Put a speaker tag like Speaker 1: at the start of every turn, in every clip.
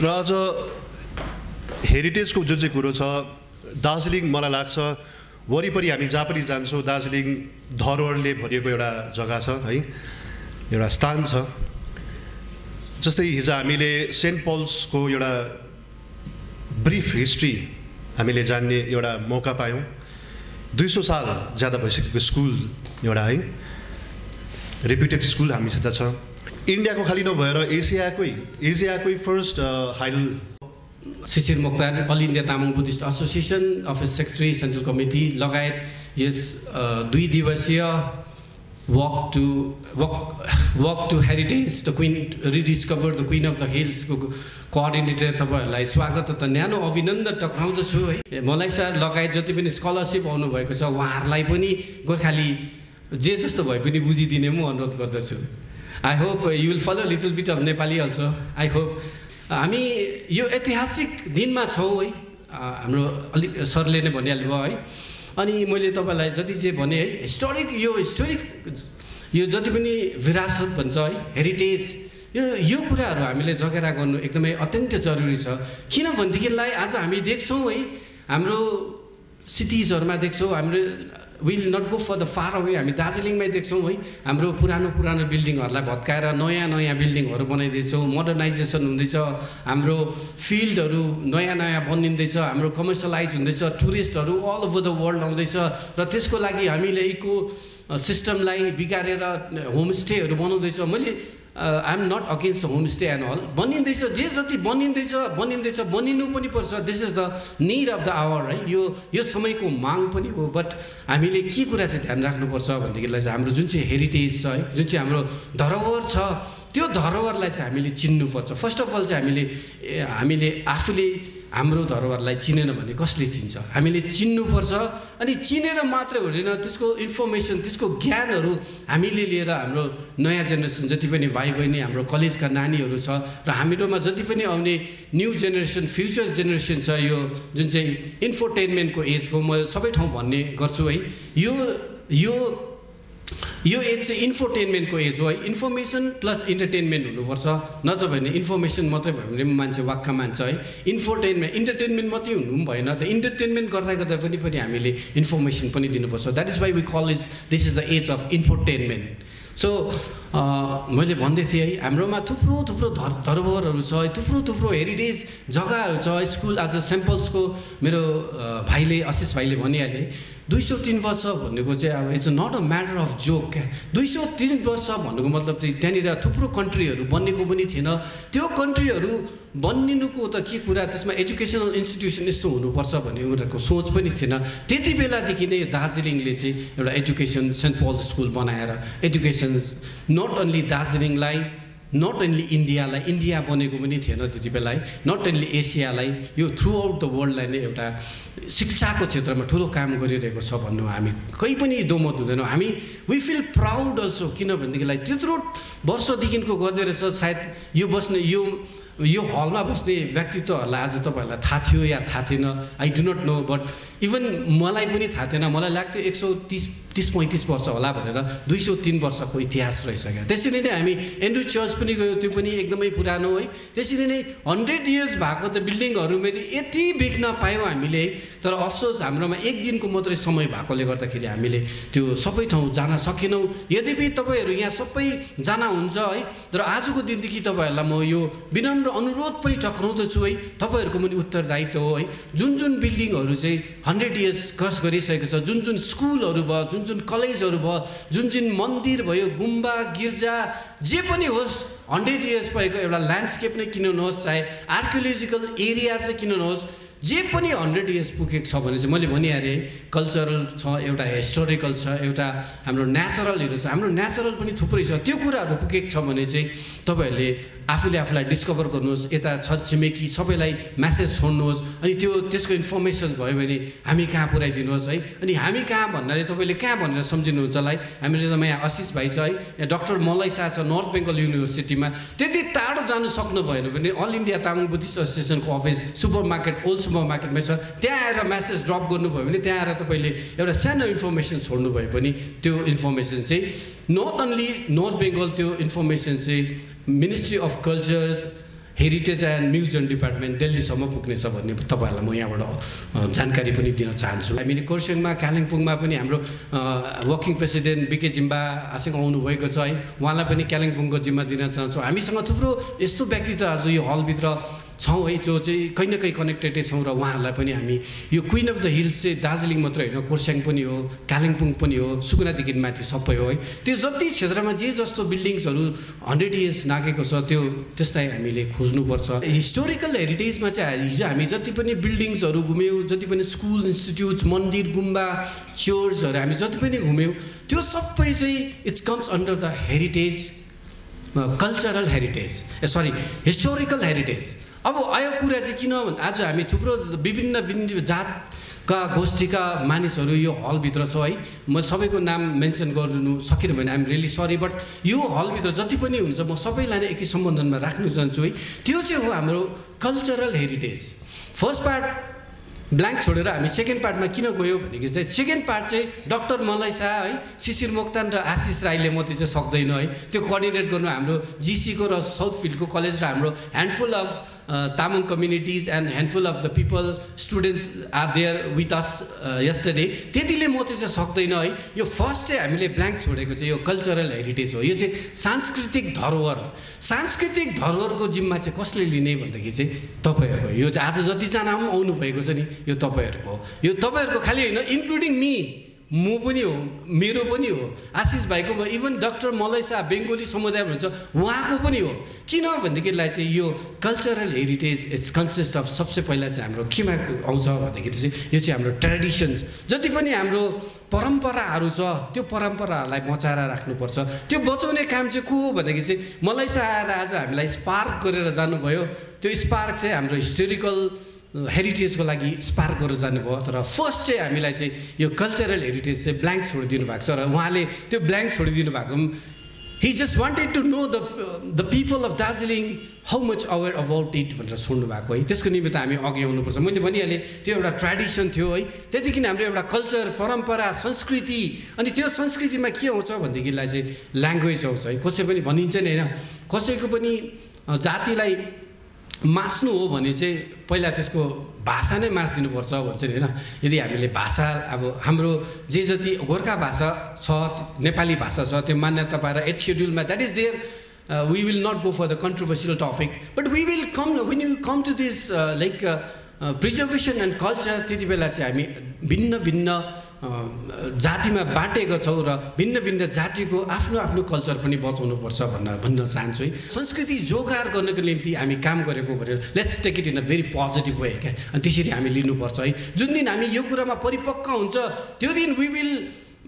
Speaker 1: र अझ हेरिटेजको जुन चाहिँ कुरो छ दार्जिलिङ मलाई लाग्छ वरिपरि हामी जहाँ पनि जान्छौँ दार्जिलिङ धरोहरले भरिएको एउटा जग्गा छ है एउटा स्थान छ जस्तै हिजो हामीले सेन्ट पल्सको एउटा ब्रिफ हिस्ट्री हामीले जान्ने एउटा मौका पायौँ 200 साल ज्यादा भइसकेको स्कुल एउटा है रेप्युटेड स्कुल हामीसित छ इन्डियाको खाली नभएर एसियाकै फर्स्ट हाई
Speaker 2: Shishir Moktan all India Tamang Buddhist association office secretary central committee लगायत यस 2 दिवसीय walk to heritage the queen rediscover the queen of the hills को कोअर्डिनेटर तपाईहरुलाई स्वागत त न्यानो अभिनन्दन टक्राउँदछु है मलाई सर लगायत जति पनि स्कलरशिप आउनु भएको छ उहाँहरुलाई पनि गोर्खाली जे जस्तो भए पनि बुझिदिने म अनुरोध गर्दछु I hope you will follow little bit of Nepali also I hope हामी यो ऐतिहासिक दिनमा छौं है हाम्रो अलिक सरले नै भनिहाल्नु भयो है अनि मैले तपाईलाई जति जे भने है हिस्टोरिक यो जति पनि विरासत भन्छ है हेरिटेज यो कुराहरु हामीले जगेरा गर्नु एकदमै अत्यन्त जरुरी छ किनभनेदेखिलाई आज हामी देख्छौं है हाम्रो सिटीजहरुमा देख्छौं हाम्रो will not go for the far away हामी दार्जिलिङमै देख्छौं है हाम्रो पुरानो बिल्डिङहरुलाई भत्काएर नयाँ बिल्डिङहरु बनाइदिन्छौं मोडर्नाइजेसन हुँदैछ हाम्रो फिल्डहरु नयाँ बनिँदैछ हाम्रो कमर्सियलाइज हुँदैछ टुरिस्टहरु अल ओभर द वर्ल्ड आउँदैछ र त्यसको लागि हामीले इको सिस्टमलाई बिगारेर होमस्टेहरु बनाउँदैछ मैले I am not against homestay and all बनिँदैछ जे जति बनिँदैछ बनिनु पनि पर्छ this is the need of the hour है यो समयको माग पनि हो बट हामीले के कुरा चाहिँ ध्यान राख्नुपर्छ भन्देखिलाई चाहिँ हाम्रो जुन चाहिँ हेरिटेज छ है जुन चाहिँ हाम्रो धरोहर छ त्यो धरोहरलाई चाहिँ हामीले चिन्नुपर्छ फर्स्ट अफ अल चाहिँ हामीले आफूले हाम्रो धरोहरलाई चिनेन भने कसले चिन्छ हामीले चिन्नुपर्छ अनि चिनेर मात्र हुँदैन त्यसको इन्फर्मेसन त्यसको ज्ञानहरु हामीले लिएर हाम्रो नयाँ जेनेरेसन जति पनि भाइ बहिनी हाम्रो कलेजका नानीहरु छ र हामीरोमा जति पनि आउने न्यू जेनेरेसन फ्युचर जेनेरेसन छ यो जुन चाहिँ इन्फोटेनमेन्टको एजको म सबै ठाउँ भन्ने गर्छु है यो एज चाहिँ इन्फोटेनमेन्टको एज हो है इन्फर्मेसन प्लस इन्टरटेनमेन्ट हुनुपर्छ नत्र भने इन्फर्मेसन मात्रै भयो भने मान्छे वाक्क मान्छ है इन्टरटेनमेन्ट मात्रै हुनु पनि भएन त इन्टरटेनमेन्ट गर्दा पनि हामीले इन्फर्मेसन पनि दिनुपर्छ that is why we call is this is the age of infotainment so मैले भन्दै थिएँ है हाम्रोमा थुप्रो धरोहरहरू छ थुप्रो हेरिटेज जग्गाहरू छ स्कुल आज सेम्पल्सको मेरो भाइले आशिष भाइले भनिहाले 203 वर्ष भन्नेको चाहिँ अब it's not a matter of joke 203 वर्ष भन्नुको मतलब चाहिँ त्यहाँनिर थुप्रो कन्ट्रीहरू बन्नेको पनि थिएन त्यो कन्ट्रीहरू बन्निनुको त के कुरा त्यसमा एजुकेसनल इन्स्टिट्युसन यस्तो हुनुपर्छ भन्ने उनीहरूको सोच पनि थिएन त्यति बेलादेखि नै दार्जिलिङले चाहिँ एउटा एजुकेसन सेन्ट पल्स स्कुल बनाएर एजुकेसन नट ओन्ली दार्जिलिङलाई नट ओन्ली इन्डिया बनेको पनि थिएन त्यति बेला नट ओन्ली एसियालाई यो थ्रु आउट द वर्ल्डलाई नै एउटा शिक्षाको क्षेत्रमा ठुलो काम गरिरहेको छ भन्नु हामी कहीँ पनि दोमत हुँदैनौँ हामी वी फिल प्राउड अल्सो किनभनेदेखिलाई त्यत्रो वर्षदेखिको गर्दै रहेछ सायद यो हलमा बस्ने व्यक्तित्वहरूलाई आज तपाईहरुलाई थाहा थियो या थाहा थिएन I do not know but even मलाई पनि थाहा थिएन मलाई लाग्थ्यो 130-35 वर्ष होला भनेर 203 वर्षको इतिहास रहिसक्यो त्यसरी नै हामी एन्ड्रु चर्च पनि गयो त्यो पनि एकदमै पुरानो है त्यसरी नै 100 इयर्स भएको त बिल्डिङहरु मैले यति देख्न पायौं हामीले तर अफसोस हाम्रोमा एक दिनको मात्रै समय भएकोले गर्दाखेरि हामीले त्यो सबै ठाउँ जान सकेनौं यद्यपि तपाईहरु यहाँ सबै जाना हुन्छ है तर आजको दिनदेखि तपाईहरुलाई म यो विनम्र अनुरोध पनि टक्राउँदछु है तपाईहरुको पनि उत्तरदायित्व हो है जुन बिल्डिङहरु चाहिँ 100 इयर्स क्रस गरिसकेको छ जुन स्कुलहरु भयो जुन कलेजहरु भयो जुन मन्दिर भयो गुम्बा गिर्जा जे पनि होस् 100 इयर्स भएको एउटा ल्यान्डस्केप नै किन नहोस् चाहे आर्कियोलोजिकल एरिया चाहिँ किन नहोस् जे पनि 100 इयर्स पुगेको छ भने चाहिँ मैले भनिहालेँ कल्चरल छ एउटा हिस्टोरिकल छ एउटा हाम्रो नेचरलहरु छ हाम्रो नेचरल पनि थुप्रै छ त्यो कुराहरु पुगेको छ भने चाहिँ तपाईहरुले आफूलाई डिस्कभर गर्नुहोस् यता छरछिमेकी सबैलाई मेसेज छोड्नुहोस् अनि त्यसको इन्फर्मेसन भयो भने हामी कहाँ पुर्याइदिनुहोस् है अनि हामी कहाँ भन्नाले तपाईले कहाँ भनेर सम्झिनुहुन्छ होला हामीले त यहाँ आशिष भाइ छ है यहाँ डाक्टर मलय शाह छ नर्थ बेंगल युनिभर्सिटीमा त्यति टाढो जानु सक्नु भएन भने अल इन्डिया तामाङ बुद्धिस्ट एसोसिएसनको अफिस सुपरमार्केट ओल्ड सुपरमार्केटमै छ त्यहाँ आएर मेसेज ड्रप गर्नुभयो भने त्यहाँ आएर तपाईले एउटा सानो इन्फर्मेसन छोड्नु भए पनि त्यो इन्फर्मेसन चाहिँ नट ओन्ली नर्थ बेंगल त्यो इन्फर्मेसन चाहिँ ministry of culture heritage and museum department दिल्लीसम्म पुग्नेछ भन्ने तपाईँहरूलाई म यहाँबाट जानकारी पनि दिन चाहन्छु। हामीले खरसाङमा कालिम्पोङमा पनि हाम्रो वर्किङ प्रेसिडेन्ट बिके जिम्बा आसिङ आउनुभएको छ है, उहाँलाई पनि कालिम्पोङको जिम्मा दिन चाहन्छौँ। हामीसँग थुप्रो यस्तो व्यक्तित्व आज यो हलभित्र छौँ है, जो चाहिँ कहीँ न कहीँ कनेक्टेडै छौँ र उहाँहरूलाई पनि हामी यो क्विन अफ द हिल्स चाहिँ दार्जिलिङ मात्रै होइन, खरसाङ पनि हो, कालिम्पोङ पनि हो, सुकुनादेखि माथि सबै हो है। त्यो जति क्षेत्रमा जे जस्तो बिल्डिङ्सहरू 100 इयर्स नागेको छ त्यसलाई हामीले खोज्नुपर्छ। हिस्टोरिकल हेरिटेजमा चाहिँ हिजो हामी जति पनि बिल्डिङ्सहरू घुम्यौँ, जति पनि स्कुल इन्स्टिट्युट्स, मन्दिर, गुम्बा, चर्चहरू हामी जति पनि घुम्यौँ, त्यो सबै चाहिँ it's comes under the heritage, cultural heritage, historical heritage. अब आयो कुरा चाहिँ किन भने आज हामी थुप्रो विभिन्न जातका गोष्ठीका मानिसहरू यो हलभित्र छ है। म सबैको नाम मेन्सन गर्नु सकिनँ भने आइएम रियली सरी, बट यो हलभित्र जति पनि हुन्छ म सबैलाई नै एकै सम्बन्धनमा राख्नु चाहन्छु है। त्यो चाहिँ हो हाम्रो cultural heritage. First part blank छोडेर हामी सेकेन्ड पार्टमा किन गयो भनेको चाहिँ सेकेन्ड पार्ट चाहिँ डक्टर मलय शाह है, शिशिर मोक्तान र आशिष राईले मात्रै चाहिँ सक्दैन है। त्यो कोअर्डिनेट गर्नु हाम्रो जीसीको र साउथ फिल्डको कलेज र हाम्रो handful of Tamang communities and handful of the people students are there with us yesterday, त्यतिले मात्रै चाहिँ सक्दैन है। यो फर्स्ट चाहिँ हामीले ब्ल्याङ्क छोडेको चाहिँ यो कल्चरल हेरिटेज हो। यो चाहिँ सांस्कृतिक धरोहर हो। सांस्कृतिक धरोहरको जिम्मा चाहिँ कसले लिने भन्दाखेरि चाहिँ तपाईँहरूको, यो चाहिँ आज जतिजना पनि आउनुभएको छ नि यो तपाईँहरूको हो। यो तपाईँहरूको खालि होइन, इन्क्लुडिङ मी, म पनि हो, मेरो पनि हो, आशिष भाइको भयो, even doctor Malay Shah Bengali समुदाय हुन्छ उहाँको पनि हो। किन भनेदेखिलाई चाहिँ यो cultural heritage is consist of सबसे पहिला चाहिँ हाम्रो केमा आउँछ भन्दाखेरि चाहिँ यो चाहिँ हाम्रो ट्रेडिसन्स, जति पनि हाम्रो परम्पराहरू छ त्यो परम्पराहरूलाई बचाएर राख्नुपर्छ। त्यो बचाउने काम चाहिँ को हो भन्दाखेरि चाहिँ मलय शाह आएर आज हामीलाई स्पार्क गरेर जानुभयो। त्यो स्पार्क चाहिँ हाम्रो हिस्टोरिकल हेरिटेजको लागि स्पार्क गरेर जानुभयो। तर फर्स्ट चाहिँ हामीलाई चाहिँ यो कल्चरल हेरिटेज चाहिँ ब्ल्याङ्क छोडिदिनु भएको छ र उहाँले त्यो ब्ल्याङ्क छोडिदिनु भएको he just wanted to know the people of Darjeeling how much aware about it भनेर छोड्नु भएको है। त्यसको निमित्त हामी अघि आउनुपर्छ। मैले भनिहालेँ त्यो एउटा ट्रेडिसन थियो है, त्यहाँदेखि हाम्रो एउटा कल्चर, परम्परा, संस्कृति, अनि त्यो संस्कृतिमा के आउँछ भनेदेखिलाई चाहिँ ल्याङ्ग्वेज आउँछ है। कसै पनि भनिन्छ नि होइन, कसैको पनि जातिलाई मास्नु हो भने चाहिँ पहिला त्यसको भाषा नै मास्दिनुपर्छ भन्छ नि होइन। यदि हामीले भाषा अब हाम्रो जे जति गोर्खा भाषा छ, नेपाली भाषा छ, त्यो मान्यता पाएर 8th शेड्युलमा that is there. We will not go for the controversial topic, but we will come when you come to this preservation and culture, त्यति बेला चाहिँ हामी भिन्न जातिमा बाँटेको छौँ र भिन्न जातिको आफ्नो आफ्नो कल्चर पनि बचाउनुपर्छ भन्न चाहन्छु है। संस्कृति जोगाड गर्नको निम्ति हामी काम गरेको भनेर let's take it in a very positive way क्या। अनि त्यसरी हामी लिनुपर्छ है। जुन दिन हामी यो कुरामा परिपक्व हुन्छ त्यो दिन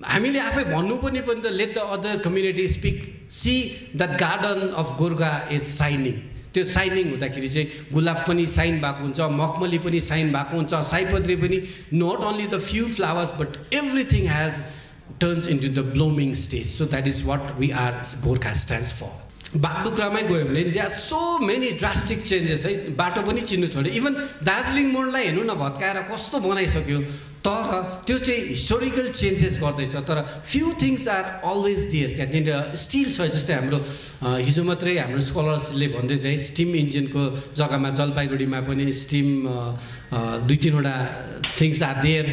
Speaker 2: हामीले आफै भन्नु पनि त let the other community speak, see that garden of Gorkha is shining. त्यो साइनिङ हुँदाखेरि चाहिँ गुलाब पनि साइन भएको हुन्छ, मखमली पनि साइन भएको हुन्छ, सयपत्री पनि, not only the few flowers but everything has turns into the blooming stage. So that is what we are Gorkha stands for. बागडोग्रामै गयो भने they are so many drastic changes है। बाटो पनि चिन्नु छोड्यो, इभन दार्जिलिङ मोडलाई हेर्नु न भत्काएर कस्तो बनाइसक्यो। तर त्यो चाहिँ हिस्टोरिकल चेन्जेस गर्दैछ, तर few things are always there क्या। त्यहाँनिर स्टिल छ। जस्तै हाम्रो हिजो मात्रै हाम्रो स्कलर्सले भन्दै चाहिँ स्टिम इन्जिनको जग्गामा जलपाइगुडीमा पनि स्टिम 2-3वटा थिङ्स आर देयर।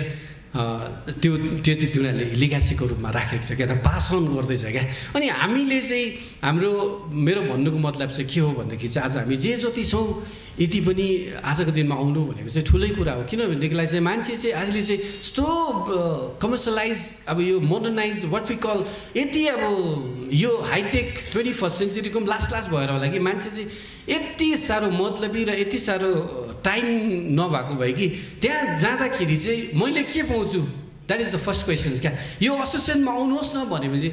Speaker 2: त्यो चाहिँ तिनीहरूले लिगासीको रूपमा राखेको छ क्या, त पास अन गर्दैछ क्या। अनि हामीले चाहिँ मेरो भन्नुको मतलब चाहिँ के हो भन्दाखेरि चाहिँ आज हामी जे जति छौँ यति पनि आजको दिनमा आउनु भनेको चाहिँ ठुलै कुरा हो। किनभनेदेखिलाई चाहिँ मान्छे चाहिँ आजले चाहिँ यस्तो कमर्सियलाइज, अब यो मोडर्नाइज वाट वी कल, यति अब यो हाइटेक 21st सेन्चुरीको लास्ट भएर होला कि मान्छे चाहिँ यति साह्रो मतलबी र यति साह्रो टाइम नभएको भयो कि त्यहाँ जाँदाखेरि चाहिँ मैले के पाउँछु, that is the first questions क्या। यो एसोसिएसनमा आउनुहोस् न भनेपछि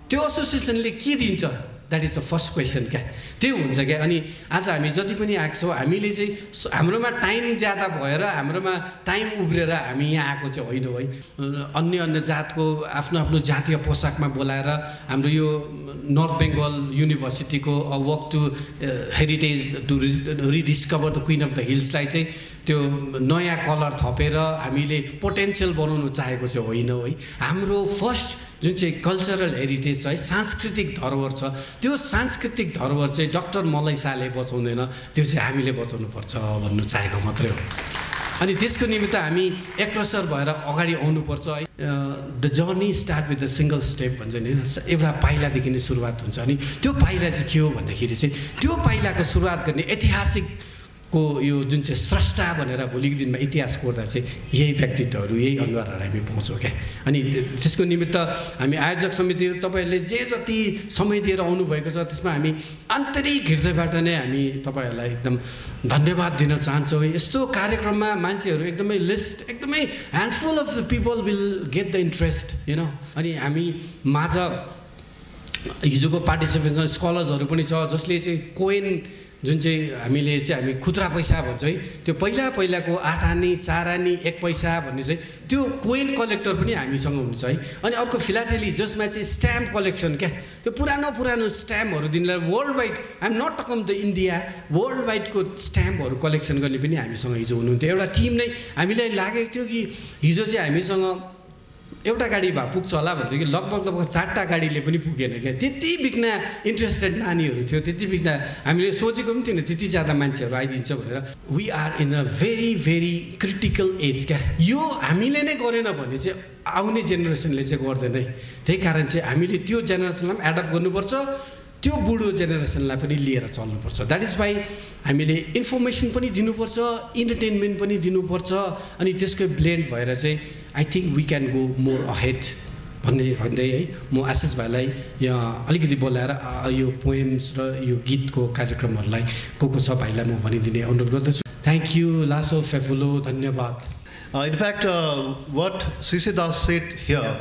Speaker 2: त्यो एसोसिएसनले के दिन्छ, that is the first question क्या। त्यो हुन्छ क्या। अनि आज हामी जति पनि आएको छौँ हामीले चाहिँ हाम्रोमा टाइम ज्यादा भएर हाम्रोमा टाइम उब्रेर हामी यहाँ आएको चाहिँ होइन है। अन्य जातको आफ्नो जातीय पोसाकमा बोलाएर हाम्रो यो नर्थ बेङ्गल युनिभर्सिटीको walk to heritage to rediscover the queen of the हिल्सलाई चाहिँ त्यो नयाँ कलर थपेर हामीले पोटेन्सियल बनाउनु चाहेको चाहिँ होइन है। हाम्रो फर्स्ट जुन चाहिँ कल्चरल हेरिटेज छ है, सांस्कृतिक धरोहर छ, त्यो सांस्कृतिक धरोहर चाहिँ डाक्टर मलय शाहले बचाउँदैन, त्यो चाहिँ हामीले बचाउनुपर्छ भन्नु चाहेको मात्रै हो। अनि त्यसको निमित्त हामी अग्रसर भएर अगाडि आउनुपर्छ है। The journey start with the single step भन्छ नि, एउटा पाइलादेखि नै सुरुवात हुन्छ। अनि त्यो पाइला चाहिँ के हो भन्दाखेरि चाहिँ त्यो पाइलाको सुरुवात गर्ने ऐतिहासिक को यो जुन चाहिँ स्रष्टा भनेर भोलिको दिनमा इतिहास कोर्दा चाहिँ यही व्यक्तित्वहरू, यही अनुहारहरू हामी पाउँछौँ क्या। अनि त्यसको निमित्त हामी आयोजक समिति तपाईँहरूले जे जति समय दिएर आउनुभएको छ त्यसमा हामी आन्तरिक हृदयबाट नै हामी तपाईँहरूलाई एकदम धन्यवाद दिन चाहन्छौँ। यस्तो कार्यक्रममा मान्छेहरू एकदमै लिस्ट, एकदमै handful of the people will get the interest you know. अनि हामी माझ हिजोको पार्टिसिपेसन स्कलर्सहरू पनि छ जसले चाहिँ कोइन जुन चाहिँ हामी खुद्रा पैसा भन्छ है, त्यो पहिलाको 8 आनी 4 आनी 1 पैसा भन्ने चाहिँ त्यो कोइन कलेक्टर पनि हामीसँग हुन्छ है। अनि अर्को फिलाटेली जसमा चाहिँ स्ट्याम्प कलेक्सन क्या, त्यो पुरानो स्ट्याम्पहरू दिनलाई world wide, I am not talking the India, world वाइडको स्ट्याम्पहरू कलेक्सन गर्ने पनि हामीसँग हिजो हुनुहुन्थ्यो। एउटा टिम नै हामीलाई लागेको थियो कि हिजो चाहिँ हामीसँग एउटा गाडी भए पुग्छ होला भन्थ्यो कि लगभग 4टा गाडीले पनि पुगेन क्या। त्यति बिक्न इन्ट्रेस्टेड नानीहरू थियो, त्यति बिक्न हामीले सोचेको पनि थिएन त्यति ज्यादा मान्छेहरू आइदिन्छ भनेर। We are in a very very critical age क्या। यो हामीले नै गरेन भने चाहिँ आउने जेनेरेसनले चाहिँ गर्दैन है। त्यही कारण चाहिँ हामीले त्यो जेनेरेसनलाई पनि एडप्ट गर्नुपर्छ, त्यो बुढो जेनेरेसनलाई पनि लिएर चल्नुपर्छ। द्याट इज वाइ हामीले इन्फर्मेसन पनि दिनुपर्छ, इन्टरटेनमेन्ट पनि दिनुपर्छ। अनि त्यसको ब्लेन्ड भएर चाहिँ I think we can go more ahead भन्दै है म आशिष भाइलाई यहाँ अलिकति बोलाएर यो पोएम्स र यो गीतको कार्यक्रमहरूलाई को छ भाइलाई म भनिदिने अनुरोध गर्दछु। थ्याङ्क यू लासो फेफुलो, धन्यवाद।
Speaker 1: In fact, what C.C. Das said here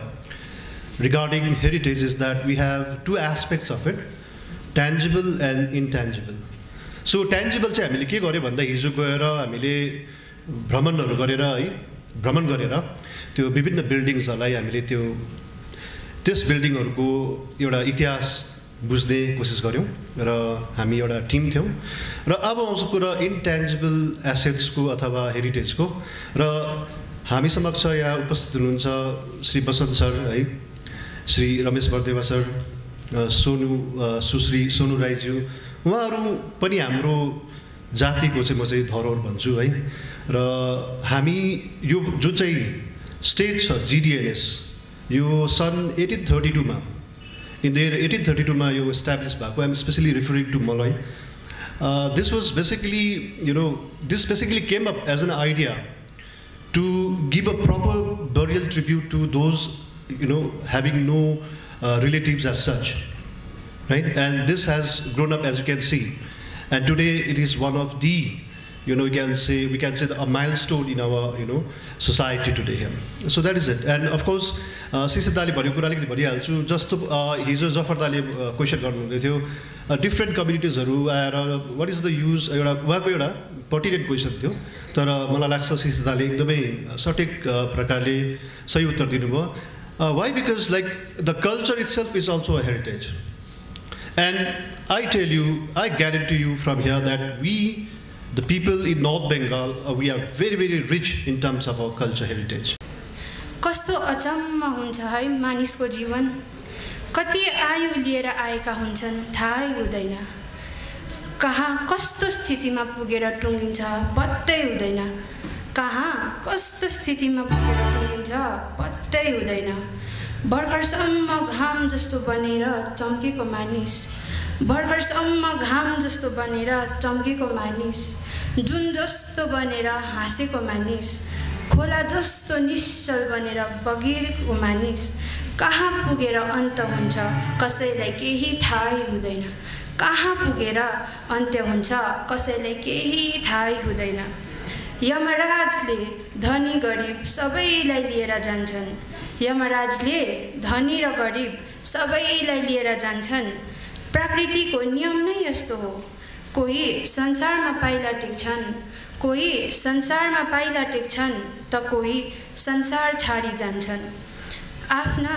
Speaker 1: regarding heritage is that we have two aspects of it, tangible and intangible. So tangible चाहिँ हामीले के गर्यो भन्दा हिजो गएर हामीले भ्रमणहरू गरेर है, भ्रमण गरेर त्यो विभिन्न बिल्डिङ्सहरूलाई हामीले त्यस बिल्डिङहरूको एउटा इतिहास बुझ्ने कोसिस गऱ्यौँ र हामी एउटा टिम थियौँ। र अब आउँछ कुरा इन्ट्यान्जिबल एसेट्सको अथवा हेरिटेजको, र हामी समक्ष यहाँ उपस्थित हुनुहुन्छ श्री बसन्त सर है, श्री रमेश बर्देवा सर, सुश्री सोनु राईज्यू, उहाँहरू पनि हाम्रो जातिको चाहिँ म चाहिँ धरोहर भन्छु है। र हामी यो जो चाहिँ स्टेज छ GDNS, यो सन् 1832 मा in the 1832 मा यो established भएको, I'm especially referring to Malay. This was basically, this basically came up as an idea to give a proper burial tribute to those, having no relatives as such, right? And this has grown up, as you can see, and today it is one of the, we can say a milestone in our, society today here. So that is it. And of course, सिसी दाले भनेको कुरा अलिकति भनिहाल्छु। जस्तो हिजो जफर दाले question गर्नुहुँदै थियो, डिफ्रेन्ट कम्युनिटिजहरू आएर वाट इज द युज, उहाँको एउटा पर्टिनेन्ट क्वेसन थियो, तर मलाई लाग्छ सिसी दाले एकदमै सठिक प्रकारले सही उत्तर दिनुभयो। Why because like the culture itself is also a heritage, and I tell you, I guarantee you from here that we the people in North Bengal, we are very, very rich in terms of our culture heritage.
Speaker 3: कस्तो अचम्म हुन्छ है मानिसको जीवन, कति आयु लिएर आएका हुन्छन् थाहै हुँदैन, कहाँ कस्तो स्थितिमा पुगेर टुङ्गिन्छ पत्तै हुँदैन, कहाँ कस्तो स्थितिमा पुगेर टुङ्गिन्छ पत्तै हुँदैन। भर्खरसम्म घाम जस्तो बनेर चम्केको मानिस, भर्खरसम्म घाम जस्तो बनेर चम्केको मानिस, जुन जस्तो बनेर हाँसेको मानिस, खोला जस्तो निश्चल बनेर बगिरहेको मानिस, कहाँ पुगेर अन्त हुन्छ कसैलाई केही थाहै हुँदैन, कहाँ पुगेर अन्त्य हुन्छ कसैलाई केही थाहै हुँदैन। यमराजले धनी गरिब सबैलाई लिएर जान्छन्, यमराजले धनी र गरिब सबैलाई लिएर जान्छन्। प्रकृतिको नियम नै यस्तो हो, कोही संसारमा पाइला टेक्छन्, कोही संसारमा पाइला टेक्छन् त कोही संसार छाडी जान्छन्। आफ्ना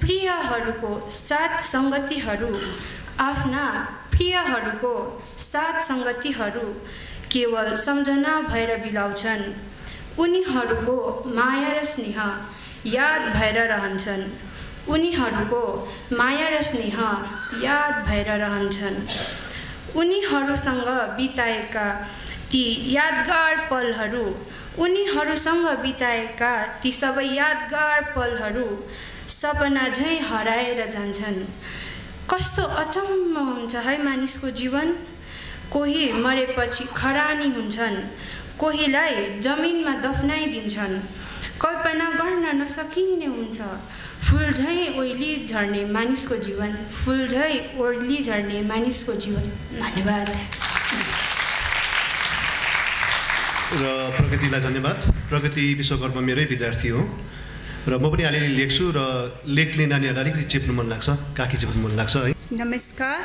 Speaker 3: प्रियहरूको साथ सङ्गतिहरू, आफ्ना प्रियहरूको साथ सङ्गतिहरू केवल सम्झना भएर बिलाउँछन्, उनीहरूको माया र स्नेह याद भएर रहन्छन्, उनीहरूको माया र स्नेह याद भएर रहन्छन्। उनीहरूसँग बिताएका ती यादगार पलहरू, उनीहरूसँग बिताएका ती सबै यादगार पलहरू सपना झैँ हराएर जान्छन्। कस्तो अचम्म हुन्छ है मानिसको जीवन। कोही मरेपछि खरानी हुन्छन्, कोहीलाई जमिनमा दफनाइदिन्छन्। कल्पना गर्न नसकिने हुन्छ। फुल झैँ ओइली झर्ने मानिसको जीवन, फुल झैँ ओइली झर्ने मानिसको जीवन। धन्यवाद।
Speaker 1: र प्रगतिलाई धन्यवाद। प्रगति विश्वकर्मा मेरै विद्यार्थी हो र म पनि अलिअलि लेख्छु र लेख्ने नानीहरूलाई अलिकति चेप्नु मन लाग्छ, काखी चेप्नु मन लाग्छ है।
Speaker 4: नमस्कार।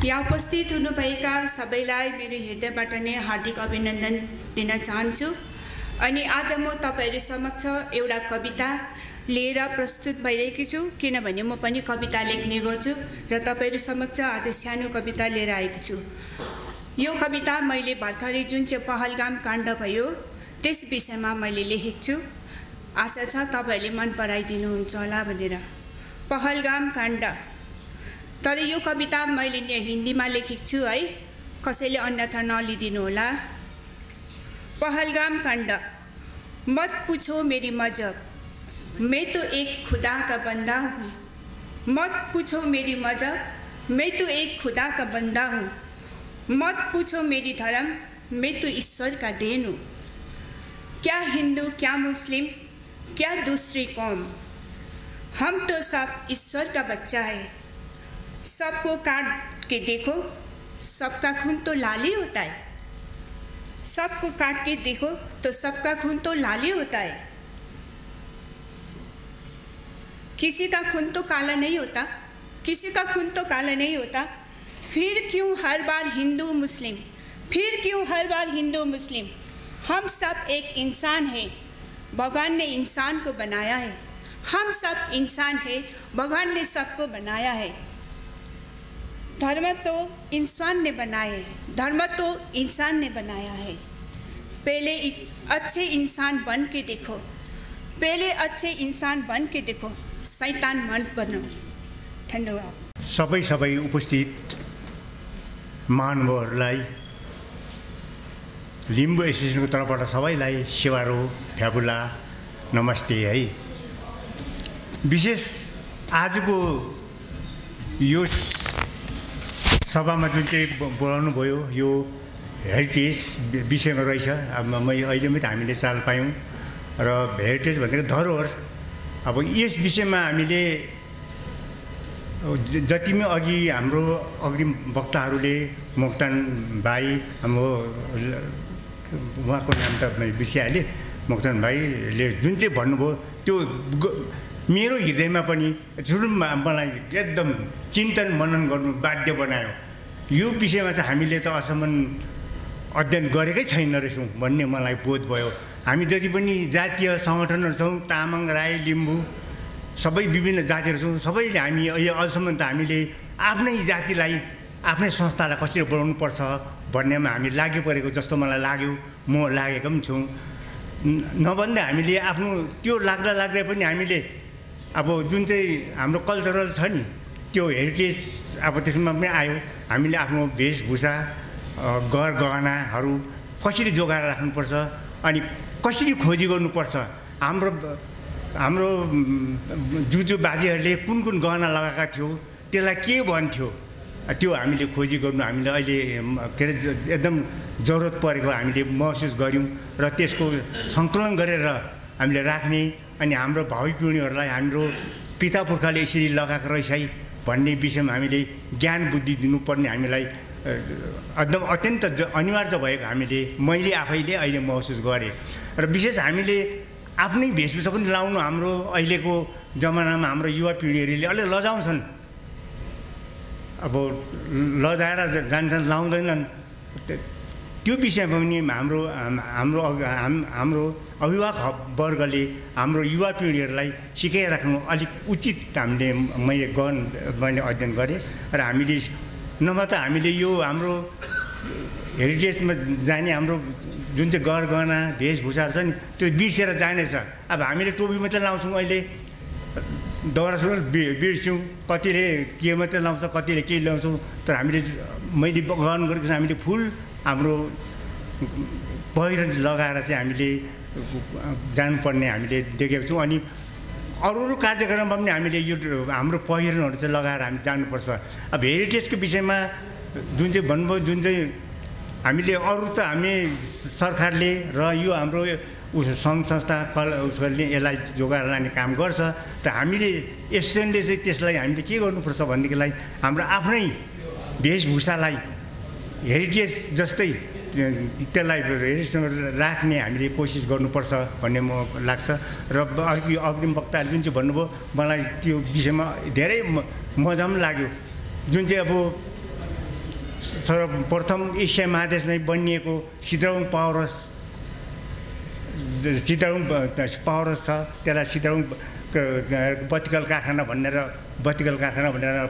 Speaker 4: यहाँ उपस्थित हुनुभएका सबैलाई मेरो हृदयबाट नै हार्दिक अभिनन्दन दिन चाहन्छु। अनि आज म तपाईँहरू समक्ष एउटा कविता लिएर प्रस्तुत भइरहेकी छु, किनभने म पनि कविता लेख्ने गर्छु र तपाईँहरू समक्ष आज सानो कविता लिएर आएकी छु। यो कविता मैले भर्खरै जुन चाहिँ पहलगाम काण्ड भयो त्यस विषयमा मैले लेखेको छु। आशा छ तपाईँहरूले मन पराइदिनुहुन्छ होला भनेर। पहलगाम काण्ड। तर यो कविता मैले हिन्दीमा लेखेको छु है, कसैले अन्यथा नलिदिनु होला। पहलगाम काण्ड। मत पूछो मेरी मजहब, मैं तो एक खुदा का बंदा हूँ। मत पूछो मेरी मजहब, मैं तो एक खुदा का बंदा हूँ। मत पूछो मेरी धर्म, मैं तो ईश्वर का देन हूँ। क्या हिंदू, क्या मुस्लिम, क्या दूसरी कौम, हम तो सब ईश्वर का बच्चा है। सबको काट के देखो, सबका खून तो लाल ही होता है। सबको काट के देखो तो सबका खून तो लाल ही होता है। किसी का खून तो काला नहीं होता, किसी का खून तो काला नहीं होता। फिर क्यों हर बार हिंदू मुस्लिम, फिर क्यों हर बार हिंदू मुस्लिम। हम सब एक इंसान हैं, भगवान ने इंसान को बनाया है। हम सब इंसान हैं, भगवान ने सबको बनाया है। धर्म तो इंसान ने बनाए हैं, धर्म तो इंसान ने बनाया है। पहले अच्छे इंसान बन के देखो, पहले अच्छे इंसान बन के देखो, शैतान मत बनो। धन्यवाद।
Speaker 5: सबै उपस्थित महानुभावहरूलाई, लिम्बू एसोसिएसनको तर्फबाट सबैलाई सेवारो फ्याबुला नमस्ते है। विशेष आजको यो सभामा जुन चाहिँ बोलाउनु भयो यो हेरिटेज विषयमा रहेछ। अब अहिले मात्रै हामीले चाल पायौँ र हेरिटेज भनेको धरोहर। अब यस विषयमा हामीले जति पनि अघि हाम्रो अग्रिम वक्ताहरूले मोक्तान भाइ, हाम्रो उहाँको नाम त बिर्सिहालेँ, मोक्तान भाइले जुन चाहिँ भन्नुभयो त्यो मेरो हृदयमा पनि सुरुमा मलाई एकदम चिन्तन मनन गर्नु बाध्य बनायो। यो विषयमा चाहिँ हामीले त अझसम्म अध्ययन गरेकै छैन रहेछौँ भन्ने मलाई बोध भयो। हामी जति पनि जातीय सङ्गठनहरू छौँ, तामाङ, राई, लिम्बू, सबै विभिन्न जातिहरू छौँ, सबैले हामी अहिले अझसम्म त हामीले आफ्नै जातिलाई, आफ्नै संस्थालाई कसरी बढाउनुपर्छ भन्नेमा हामी लागि परेको जस्तो मलाई लाग्यो। म लागेको पनि छु। नभन्दा हामीले आफ्नो त्यो लाग्दा पनि हामीले अब जुन चाहिँ हाम्रो कल्चरल छ नि त्यो हेरिटेज अब त्यसमा पनि आयो। हामीले आफ्नो वेशभूषा, गहनाहरू कसरी जोगाएर राख्नुपर्छ अनि कसरी खोजी गर्नुपर्छ। हाम्रो जुजु बाजेहरूले कुन गहना लगाएका थियो, त्यसलाई के भन्थ्यो, त्यो हामीले खोजी गर्नु हामीले अहिले के अरे एकदम जरुरत परेको हामीले महसुस गऱ्यौँ र त्यसको सङ्कलन गरेर हामीले राख्ने अनि हाम्रो भावी पिँढीहरूलाई हाम्रो पिता पुर्खाले यसरी लगाएको रहेछ है भन्ने विषयमा हामीले ज्ञान बुद्धि दिनुपर्ने हामीलाई एकदम अत्यन्त अनिवार्य भएको मैले आफैले अहिले महसुस गरेँ। र विशेष हामीले आफ्नै वेशभूषा पनि लाउनु हाम्रो अहिलेको जमानामा हाम्रो युवा पिँढीहरूले अलि लजाउँछन्। अब लजाएर जान्छन्, लाउँदैनन्। त्यो विषयमा पनि हाम्रो अभिभावक वर्गले हाम्रो युवा पिँढीहरूलाई सिकाइराख्नु अलिक उचित मैले अध्ययन गरेँ। र हामीले नभए त हामीले यो हाम्रो हेरिटेजमा जाने हाम्रो जुन चाहिँ गहना वेशभूषाहरू छ नि त्यो बिर्सेर जानेछ। अब हामीले टोपी मात्रै लाउँछौँ अहिले, दौरा सुरुवाल बिर्स्यौँ, कतिले के मात्रै लाउँछ, कतिले के ल्याउँछौँ। तर हामीले मैले ग्रहण गरेको चाहिँ हामीले फुल हाम्रो पहिरन लगाएर चाहिँ हामीले जानुपर्ने हामीले देखेको छौँ। अनि अरू कार्यक्रममा पनि हामीले यो हाम्रो पहिरनहरू चाहिँ लगाएर हामी जानुपर्छ। अब हेरिटेजको विषयमा जुन चाहिँ भन्नुभयो, जुन चाहिँ हामीले अरू त हामी सरकारले र यो हाम्रो सङ्घ संस्था उसले यसलाई जोगाएर लाने काम गर्छ। त हामीले एसोसिएसनले चाहिँ त्यसलाई हामीले के गर्नुपर्छ भनेदेखिलाई हाम्रो आफ्नै वेशभूषालाई हेरिटेज जस्तै त्यसलाई हेरिटेजसँग राख्ने हामीले कोसिस गर्नुपर्छ भन्ने म लाग्छ। र अग्रिम वक्ताले जुन चाहिँ भन्नुभयो मलाई त्यो विषयमा धेरै मजा पनि लाग्यो। जुन चाहिँ अब सर्वप्रथम एसिया महादेशमै बनिएको सिद्राउङ पावरहाउस छ, त्यसलाई सिद्राउङ बत्तीकल कारखाना भनेर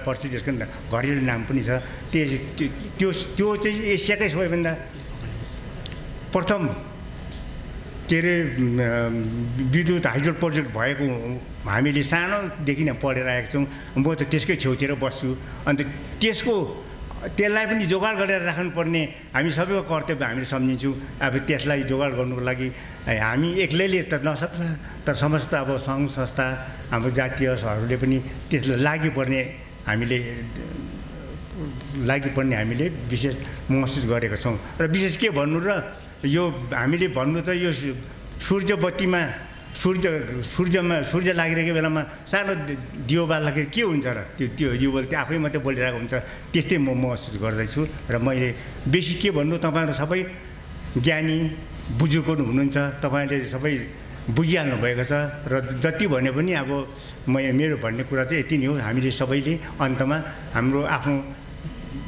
Speaker 5: पर्छ, त्यसको घरेलु नाम पनि छ। त्यो चाहिँ एसियाकै सबैभन्दा प्रथम के अरे विद्युत हाइड्रो प्रोजेक्ट भएको हामीले सानोदेखि नै पढेर आएका छौँ। म त त्यसकै छेउछेउ बस्छु। अन्त त्यसलाई पनि जोगाड गरेर राख्नुपर्ने हामी सबैको कर्तव्य हामीले सम्झिन्छौँ। अब त्यसलाई जोगाड गर्नुको लागि हामी एक्लैले त नसक्ला, तर समस्त अब सङ्घ संस्था हाम्रो जातीयहरूले पनि त्यसलाई लागिपर्ने हामीले विशेष महसुस गरेका छौँ। र विशेष के भन्नु, र यो हामीले भन्नु त यो सूर्य बत्तीमा सूर्य लागिरहेको बेलामा सानो दियो बाल्दाखेरि के हुन्छ र त्यो दियो त्यो आफै मात्रै बोलिरहेको हुन्छ, त्यस्तै म महसुस गर्दैछु। र मैले बेसी के भन्नु, तपाईँहरू सबै ज्ञानी बुजुर्गहरू हुनुहुन्छ, तपाईँले सबै बुझिहाल्नु भएको छ। र जति भने पनि अब मेरो भन्ने कुरा चाहिँ यति नै हो। हामीले सबैले अन्तमा हाम्रो आफ्नो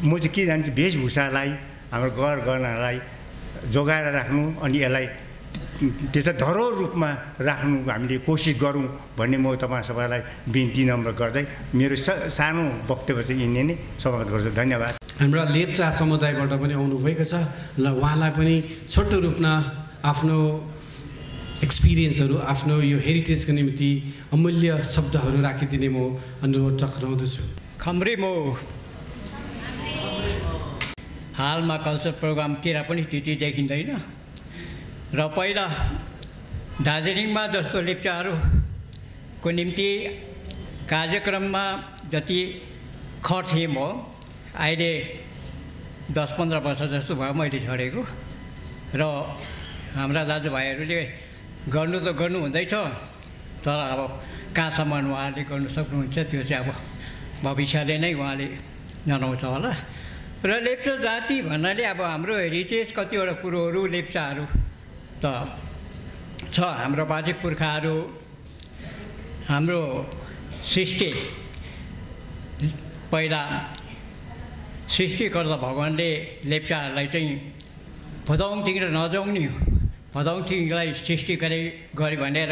Speaker 5: म चाहिँ के जान्छु, वेशभूषालाई हाम्रो गहनालाई जोगाएर राख्नु, अनि यसलाई त्यसलाई धरोहर रूपमा राख्नु हामीले कोसिस गरौँ भन्ने म सबैलाई बिन्ती नम्र गर्दै मेरो सानो वक्तव्य चाहिँ यिनै नै समाप्त गर्छु। धन्यवाद।
Speaker 2: हाम्रा लेप्चा समुदायबाट पनि आउनुभएको छ, ल उहाँलाई पनि छोटो रूपमा आफ्नो एक्सपिरियन्सहरू, आफ्नो यो हेरिटेजको निम्ति अमूल्य शब्दहरू राखिदिने म अनुरोध टक्राउँदछु।
Speaker 6: खम्री म हालमा कल्चर प्रोग्रामतिर पनि त्यति देखिँदैन। र पहिला दार्जिलिङमा जस्तो लेप्चाहरूको निम्ति कार्यक्रममा जति खट्थेँ म, अहिले 10-15 वर्ष जस्तो भयो मैले छोडेको। र हाम्रा दाजुभाइहरूले गर्नु त गर्नु हुँदैछ, तर अब कहाँसम्म उहाँहरूले गर्नु सक्नुहुन्छ त्यो चाहिँ अब भविष्यले नै उहाँले जनाउँछ होला। र लेप्चा जाति भन्नाले अब हाम्रो हेरिटेज कतिवटा कुरोहरू लेप्चाहरू त छ। हाम्रो बाजे पुर्खाहरू, हाम्रो सृष्टि पहिला सृष्टिकर्ता भगवान्ले लेप्चाहरूलाई चाहिँ भदौङथिङ र नजौङ भदौङथिङलाई सृष्टि गरे भनेर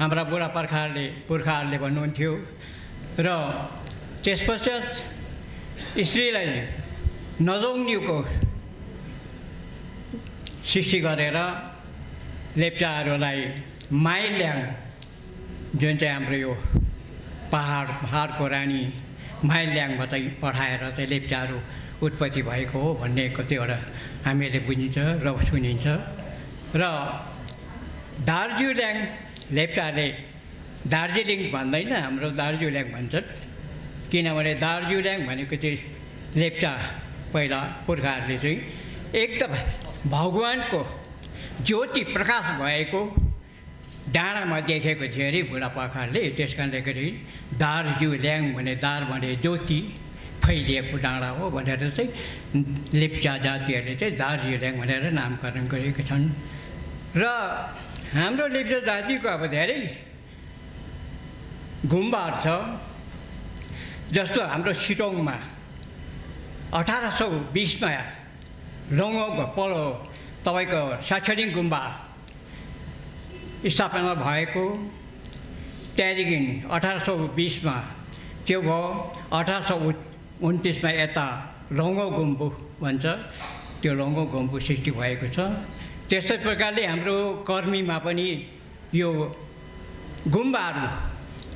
Speaker 6: हाम्रा पुर्खाहरूले भन्नुहुन्थ्यो। र त्यसपश्चात स्त्रीलाई नजौङको सृष्टि गरेर लेप्चाहरूलाई माइल्याङ, जुन चाहिँ हाम्रो यो पहाडको रानी माइल्याङमा चाहिँ पठाएर चाहिँ लेप्चाहरू उत्पत्ति भएको हो भन्ने कतिवटा हामीले बुझिन्छ र सुनिन्छ। र दार्जुल्याङ लेप्चाले दार्जिलिङ भन्दैन, हाम्रो दार्जुल्याङ भन्छन्, किनभने दार्जुल्याङ भनेको चाहिँ लेप्चा पहिला पुर्खाहरूले चाहिँ एकदम भगवानको ज्योति प्रकाश भएको डाँडामा देखेको थियो अरे बुढापाकाहरूले। त्यस कारणले गरी दार्जुल्याङ भने दार भने ज्योति फैलिएको डाँडा हो भनेर चाहिँ लेप्चा जातिहरूले चाहिँ दार्जुल्याङ भनेर नामकरण गरेका छन्। र हाम्रो लेप्चा जातिको अब धेरै गुम्बाहरू छ। जस्तो हाम्रो सिटोङमा 1820 मा रङको पल्लो तपाईँको साक्षरिङ गुम्बा स्थापना भएको, त्यहाँदेखि 1820 मा त्यो भयो। 1829 मा यता रङ्गो गुम्बु भन्छ, त्यो रङ्गो गुम्बु सृष्टि भएको छ। त्यस्तै प्रकारले हाम्रो कर्मीमा पनि यो गुम्बाहरू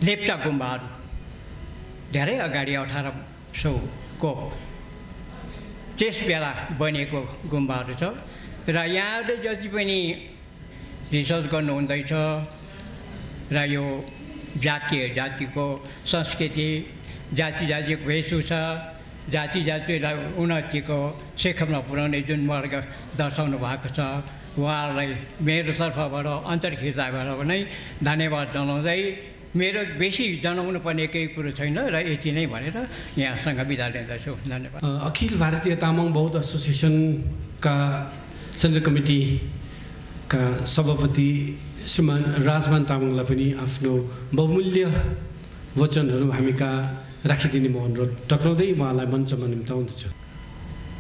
Speaker 6: लेप्चा गुम्बाहरू धेरै अगाडि 1800को त्यस बेला बनेको गुम्बाहरू छ र यहाँले जति पनि रिसर्च गर्नुहुँदैछ र यो जातिको संस्कृति जातिको वेशभूषा जातिलाई उन्नतिको शिखरमा पुर्याउने जुन वर्ग दर्शाउनु भएको छ उहाँहरूलाई मेरो तर्फबाट अन्तर्खिताबाट पनि धन्यवाद जनाउँदै मेरो बेसी जनाउनु पर्ने केही कुरो छैन र यति नै भनेर यहाँसँग बिदा लिँदछु। धन्यवाद।
Speaker 2: अखिल भारतीय तामाङ बौद्ध एसोसिएसनका सेन्ट्रल कमिटीका सभापति श्रीमान राजमान तामाङलाई पनि आफ्नो बहुमूल्य वचनहरू हामी कहाँ राखिदिने म अनुरोध टक्राउँदै उहाँलाई मञ्चमा निम्ताउँदछु।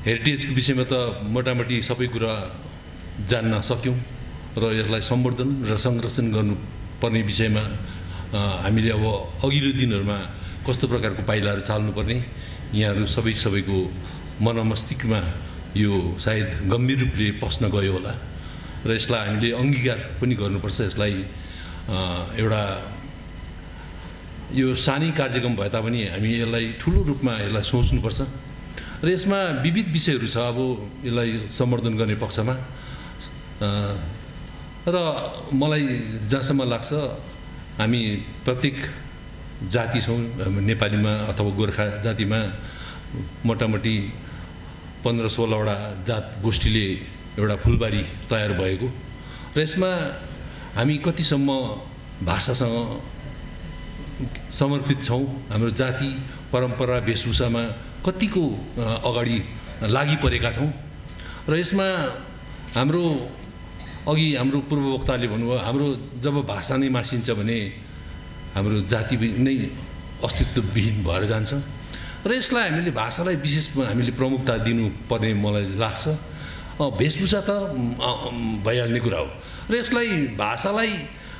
Speaker 7: हेरिटेजको विषयमा त मोटामोटी सबै कुरा जान्न सक्यौँ र यसलाई सम्वर्धन र संरक्षण गर्नुपर्ने विषयमा हामीले अब अघिल्लो दिनहरूमा कस्तो प्रकारको पाइलाहरू चाल्नुपर्ने यहाँहरू सबैको मनमस्तिष्कमा यो सायद गम्भीर रूपले पस्न गयो होला र यसलाई हामीले अङ्गीकार पनि गर्नुपर्छ। यसलाई एउटा यो सानै कार्यक्रम भए तापनि हामी यसलाई ठुलो रूपमा यसलाई सोच्नुपर्छ र यसमा विविध विषयहरू छ अब यसलाई सम्वर्धन गर्ने पक्षमा र मलाई जहाँसम्म लाग्छ हामी प्रत्येक जाति छौँ नेपालीमा अथवा गोर्खा जातिमा मोटामोटी 15-16वटा जात गोष्ठीले एउटा फुलबारी तयार भएको र यसमा हामी कतिसम्म भाषासँग समर्पित छौँ हाम्रो जाति परम्परा वेशभूषामा कतिको अगाडि लागि परेका छौँ र यसमा हाम्रो अघि हाम्रो पूर्ववक्ताले भन्नुभयो हाम्रो जब भाषा नै मासिन्छ भने हाम्रो जाति नै अस्तित्वविहीन भएर जान्छ र यसलाई हामीले भाषालाई विशेष हामीले प्रमुखता दिनुपर्ने मलाई लाग्छ। वेशभूषा त भइहाल्ने कुरा हो र यसलाई भाषालाई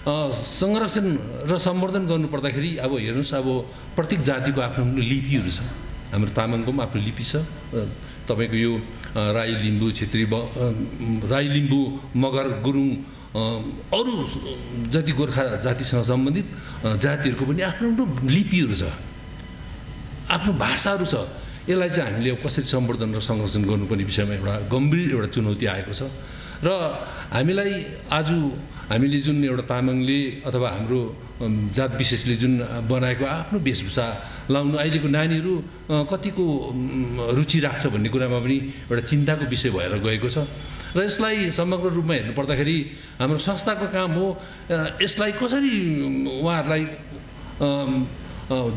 Speaker 7: संरक्षण र सम्वर्धन गर्नुपर्दाखेरि अब हेर्नुहोस् अब प्रत्येक जातिको आफ्नो आफ्नो लिपिहरू छ। हाम्रो तामाङको पनि आफ्नो लिपि छ, तपाईँको यो राई लिम्बू क्षेत्री राई लिम्बू मगर गुरुङ अरू जति गोर्खा जातिसँग सम्बन्धित जातिहरूको पनि आफ्नो आफ्नो लिपिहरू छ, आफ्नो भाषाहरू छ। यसलाई चाहिँ हामीले कसरी सम्वर्धन र संरक्षण गर्नुपर्ने विषयमा एउटा गम्भीर एउटा चुनौती आएको छ र हामीलाई आज हामीले जुन एउटा तामाङले अथवा हाम्रो जात विशेषले जुन बनाएको आफ्नो वेशभूषा लाउनु अहिलेको नानीहरू कतिको रुचि राख्छ भन्ने कुरामा पनि एउटा चिन्ताको विषय भएर गएको छ र यसलाई समग्र रूपमा हेर्नु पर्दाखेरि हाम्रो संस्थाको काम हो यसलाई कसरी उहाँहरूलाई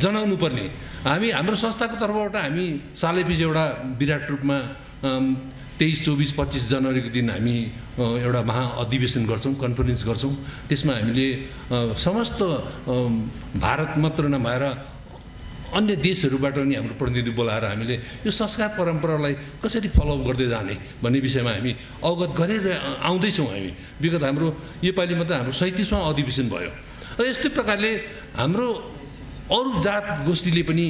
Speaker 7: जनाउनु पर्ने। हाम्रो संस्थाको तर्फबाट हामी सालैपछि एउटा विराट रूपमा 23, 24, 25 जनवरीको दिन हामी एउटा महाअधिवेशन गर्छौँ, कन्फरेन्स गर्छौँ। त्यसमा हामीले समस्त भारत मात्र नभएर अन्य देशहरूबाट पनि हाम्रो प्रतिनिधि बोलाएर हामीले यो संस्कार परम्परालाई कसरी फलोअप गर्दै जाने भन्ने विषयमा हामी अवगत गरेर आउँदैछौँ। हामी विगत हाम्रो योपालि मात्र हाम्रो 37वां अधिवेशन भयो र यस्तै प्रकारले हाम्रो अरू जात गोष्ठीले पनि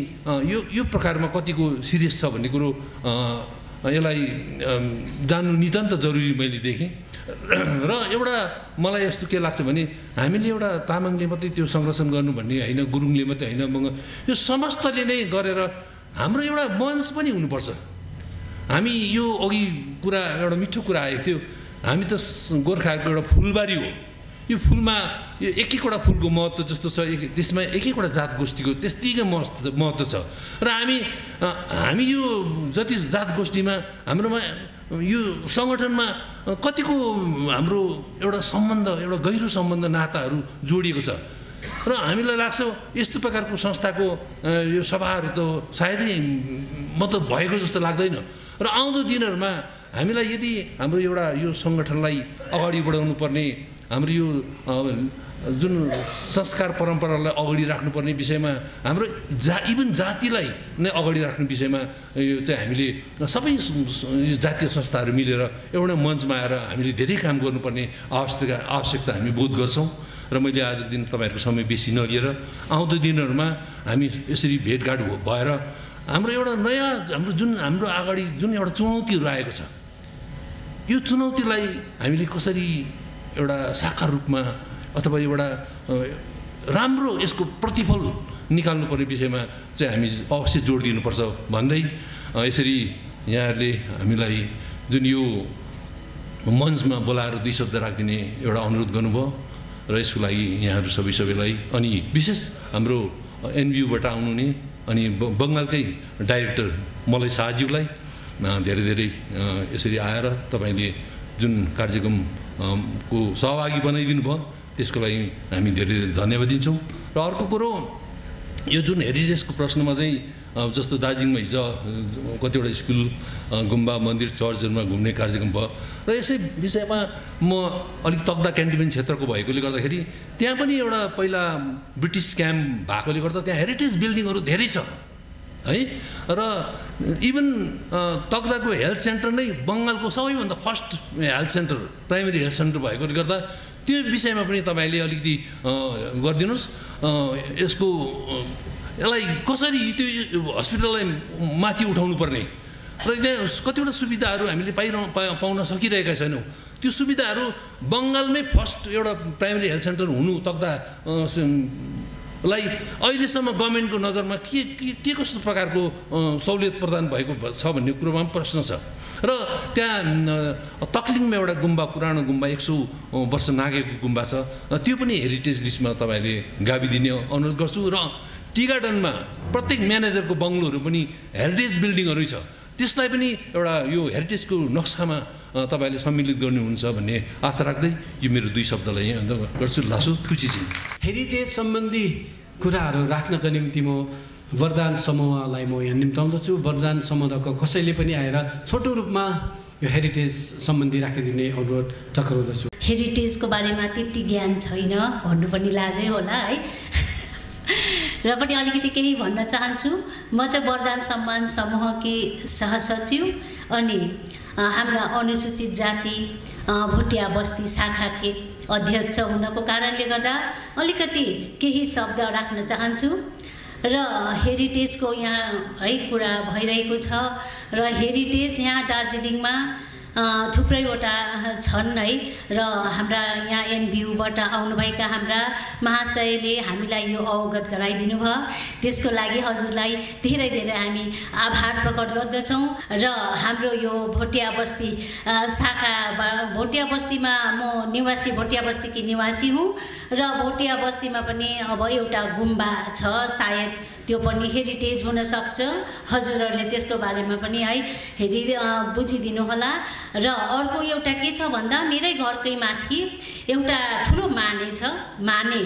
Speaker 7: यो प्रकारमा कतिको सिरियस छ भन्ने कुरो यसलाई जान्नु नितान्त जरुरी मैले देखेँ र एउटा मलाई यस्तो के लाग्छ भने हामीले एउटा तामाङले मात्रै त्यो संरक्षण गर्नु भन्ने होइन, गुरुङले मात्रै होइन, यो समस्तले नै गरेर हाम्रो एउटा मञ्च पनि हुनुपर्छ। हामी यो अघि कुरा एउटा मिठो कुरा आएको थियो, हामी त गोर्खाहरूको एउटा फुलबारी हो। यो फुलमा यो एक एकवटा फुलको महत्त्व जस्तो छ, त्यसमा एक एकवटा जात गोष्ठीको त्यतिकै महत्त्व छ र हामी यो जति जात गोष्ठीमा हाम्रोमा यो सङ्गठनमा कतिको हाम्रो एउटा सम्बन्ध, एउटा गहिरो सम्बन्ध, नाताहरू जोडिएको छ र हामीलाई लाग्छ यस्तो प्रकारको संस्थाको यो सभाहरू त सायदै मतलब भएको जस्तो लाग्दैन र आउँदो दिनहरूमा हामीलाई यदि हाम्रो एउटा यो सङ्गठनलाई अगाडि बढाउनु पर्ने, हाम्रो यो जुन संस्कार परम्परालाई अगाडि राख्नुपर्ने विषयमा हाम्रो इभन जातिलाई नै अगाडि राख्ने विषयमा यो चाहिँ हामीले सबै जातीय संस्थाहरू मिलेर एउटा मञ्चमा आएर हामीले धेरै काम गर्नुपर्ने आवश्यकता हामी बोध गर्छौँ र मैले आजको दिन तपाईँहरूको समय बेसी नलिएर आउँदो दिनहरूमा हामी यसरी भेटघाट भएर हाम्रो एउटा नयाँ हाम्रो अगाडि जुन एउटा चुनौतीहरू आएको छ, यो चुनौतीलाई हामीले कसरी एउटा साकार रूपमा अथवा एउटा राम्रो यसको प्रतिफल निकाल्नुपर्ने विषयमा चाहिँ हामी अवश्य जोड दिनुपर्छ भन्दै यसरी यहाँहरूले हामीलाई जुन यो मञ्चमा बोलाएर 2 शब्द राखिदिने एउटा अनुरोध गर्नुभयो र यसको लागि यहाँहरू सबैलाई अनि विशेष हाम्रो एनबियूबाट आउनुहुने अनि बङ्गालकै डाइरेक्टर मलय शाहज्यूलाई धेरै धेरै यसरी आएर तपाईँले जुन कार्यक्रमको सहभागी बनाइदिनु भयो त्यसको लागि हामी धेरै धेरै धन्यवाद दिन्छौँ। र अर्को कुरो यो जुन हेरिटेजको प्रश्नमा चाहिँ जस्तो दार्जिलिङमा हिजो कतिवटा स्कुल गुम्बा मन्दिर चर्चहरूमा घुम्ने कार्यक्रम भयो र यसै विषयमा म अलिक तकदा क्यान्टोनमेन्ट क्षेत्रको भएकोले गर्दाखेरि त्यहाँ पनि एउटा पहिला ब्रिटिस क्याम्प भएकोले गर्दा त्यहाँ हेरिटेज बिल्डिङहरू धेरै छ है र इभन तकदाको हेल्थ सेन्टर नै बङ्गालको सबैभन्दा first health centre primary health centre भएकोले गर्दा त्यो विषयमा पनि तपाईँले अलिकति गरिदिनुहोस्। यसको यसलाई कसरी त्यो हस्पिटललाई माथि उठाउनु पर्ने र त्यहाँ कतिवटा सुविधाहरू हामीले पाउन सकिरहेका छैनौँ। त्यो सुविधाहरू बङ्गालमै फर्स्ट एउटा प्राइमेरी हेल्थ सेन्टर हुनु तक्दा लाई अहिलेसम्म गभर्मेन्टको नजरमा के कस्तो प्रकारको सहुलियत प्रदान भएको छ भन्ने कुरोमा पनि प्रश्न छ। र त्यहाँ तक्लिङमा एउटा गुम्बा पुरानो गुम्बा 100 वर्ष नागेको गुम्बा छ, त्यो पनि हेरिटेज लिस्टमा तपाईँले गाभिदिने अनुरोध गर्छु। र टी गार्डनमा प्रत्येक म्यानेजरको बङ्गलोहरू पनि हेरिटेज बिल्डिङहरू छ, त्यसलाई पनि एउटा यो हेरिटेजको नक्सामा तपाईँले सम्मिलित गर्नुहुन्छ भन्ने आशा राख्दै यो मेरो 2 शब्दलाई यहाँ गर्छु। लासु खुसी छु।
Speaker 2: हेरिटेज सम्बन्धी कुराहरू राख्नका निम्ति म वरदान समूहलाई म यहाँ निम्ताउँदछु। वरदान समूहको कसैले पनि आएर छोटो रूपमा यो हेरिटेज सम्बन्धी राखिदिने अनुरोध टक्राउँदछु।
Speaker 8: हेरिटेजको बारेमा त्यति ज्ञान छैन भन्नु पनि लाजै होला है, र पनि अलिकति केही भन्न चाहन्छु। म चाहिँ वरदान सम्मान समूहकी सहसचिव अनि हाम्रा अनुसूचित जाति भोटिया बस्ती शाखाके अध्यक्ष हुनको कारणले गर्दा अलिकति केही शब्द राख्न चाहन्छु। र हेरिटेजको यहाँ है कुरा भइरहेको छ र हेरिटेज यहाँ दार्जिलिङमा थुप्रैवटा छन् है, र हाम्रा यहाँ एनबियूबाट आउनुभएका हाम्रा महाशयले हामीलाई यो अवगत गराइदिनु भयो, त्यसको लागि हजुरलाई धेरै धेरै हामी आभार प्रकट गर्दछौँ। र हाम्रो यो भोटिया बस्ती शाखा भोटिया बस्तीमा म निवासी भोटिया बस्तीकी निवासी हुँ र भोटिया बस्तीमा पनि अब एउटा गुम्बा छ, सायद त्यो पनि हेरिटेज हुन सक्छ। हजुरहरूले त्यसको बारेमा पनि है बुझिदिनु होला। र अर्को एउटा के छ भन्दा मेरै घरकै माथि एउटा ठुलो माने छ, माने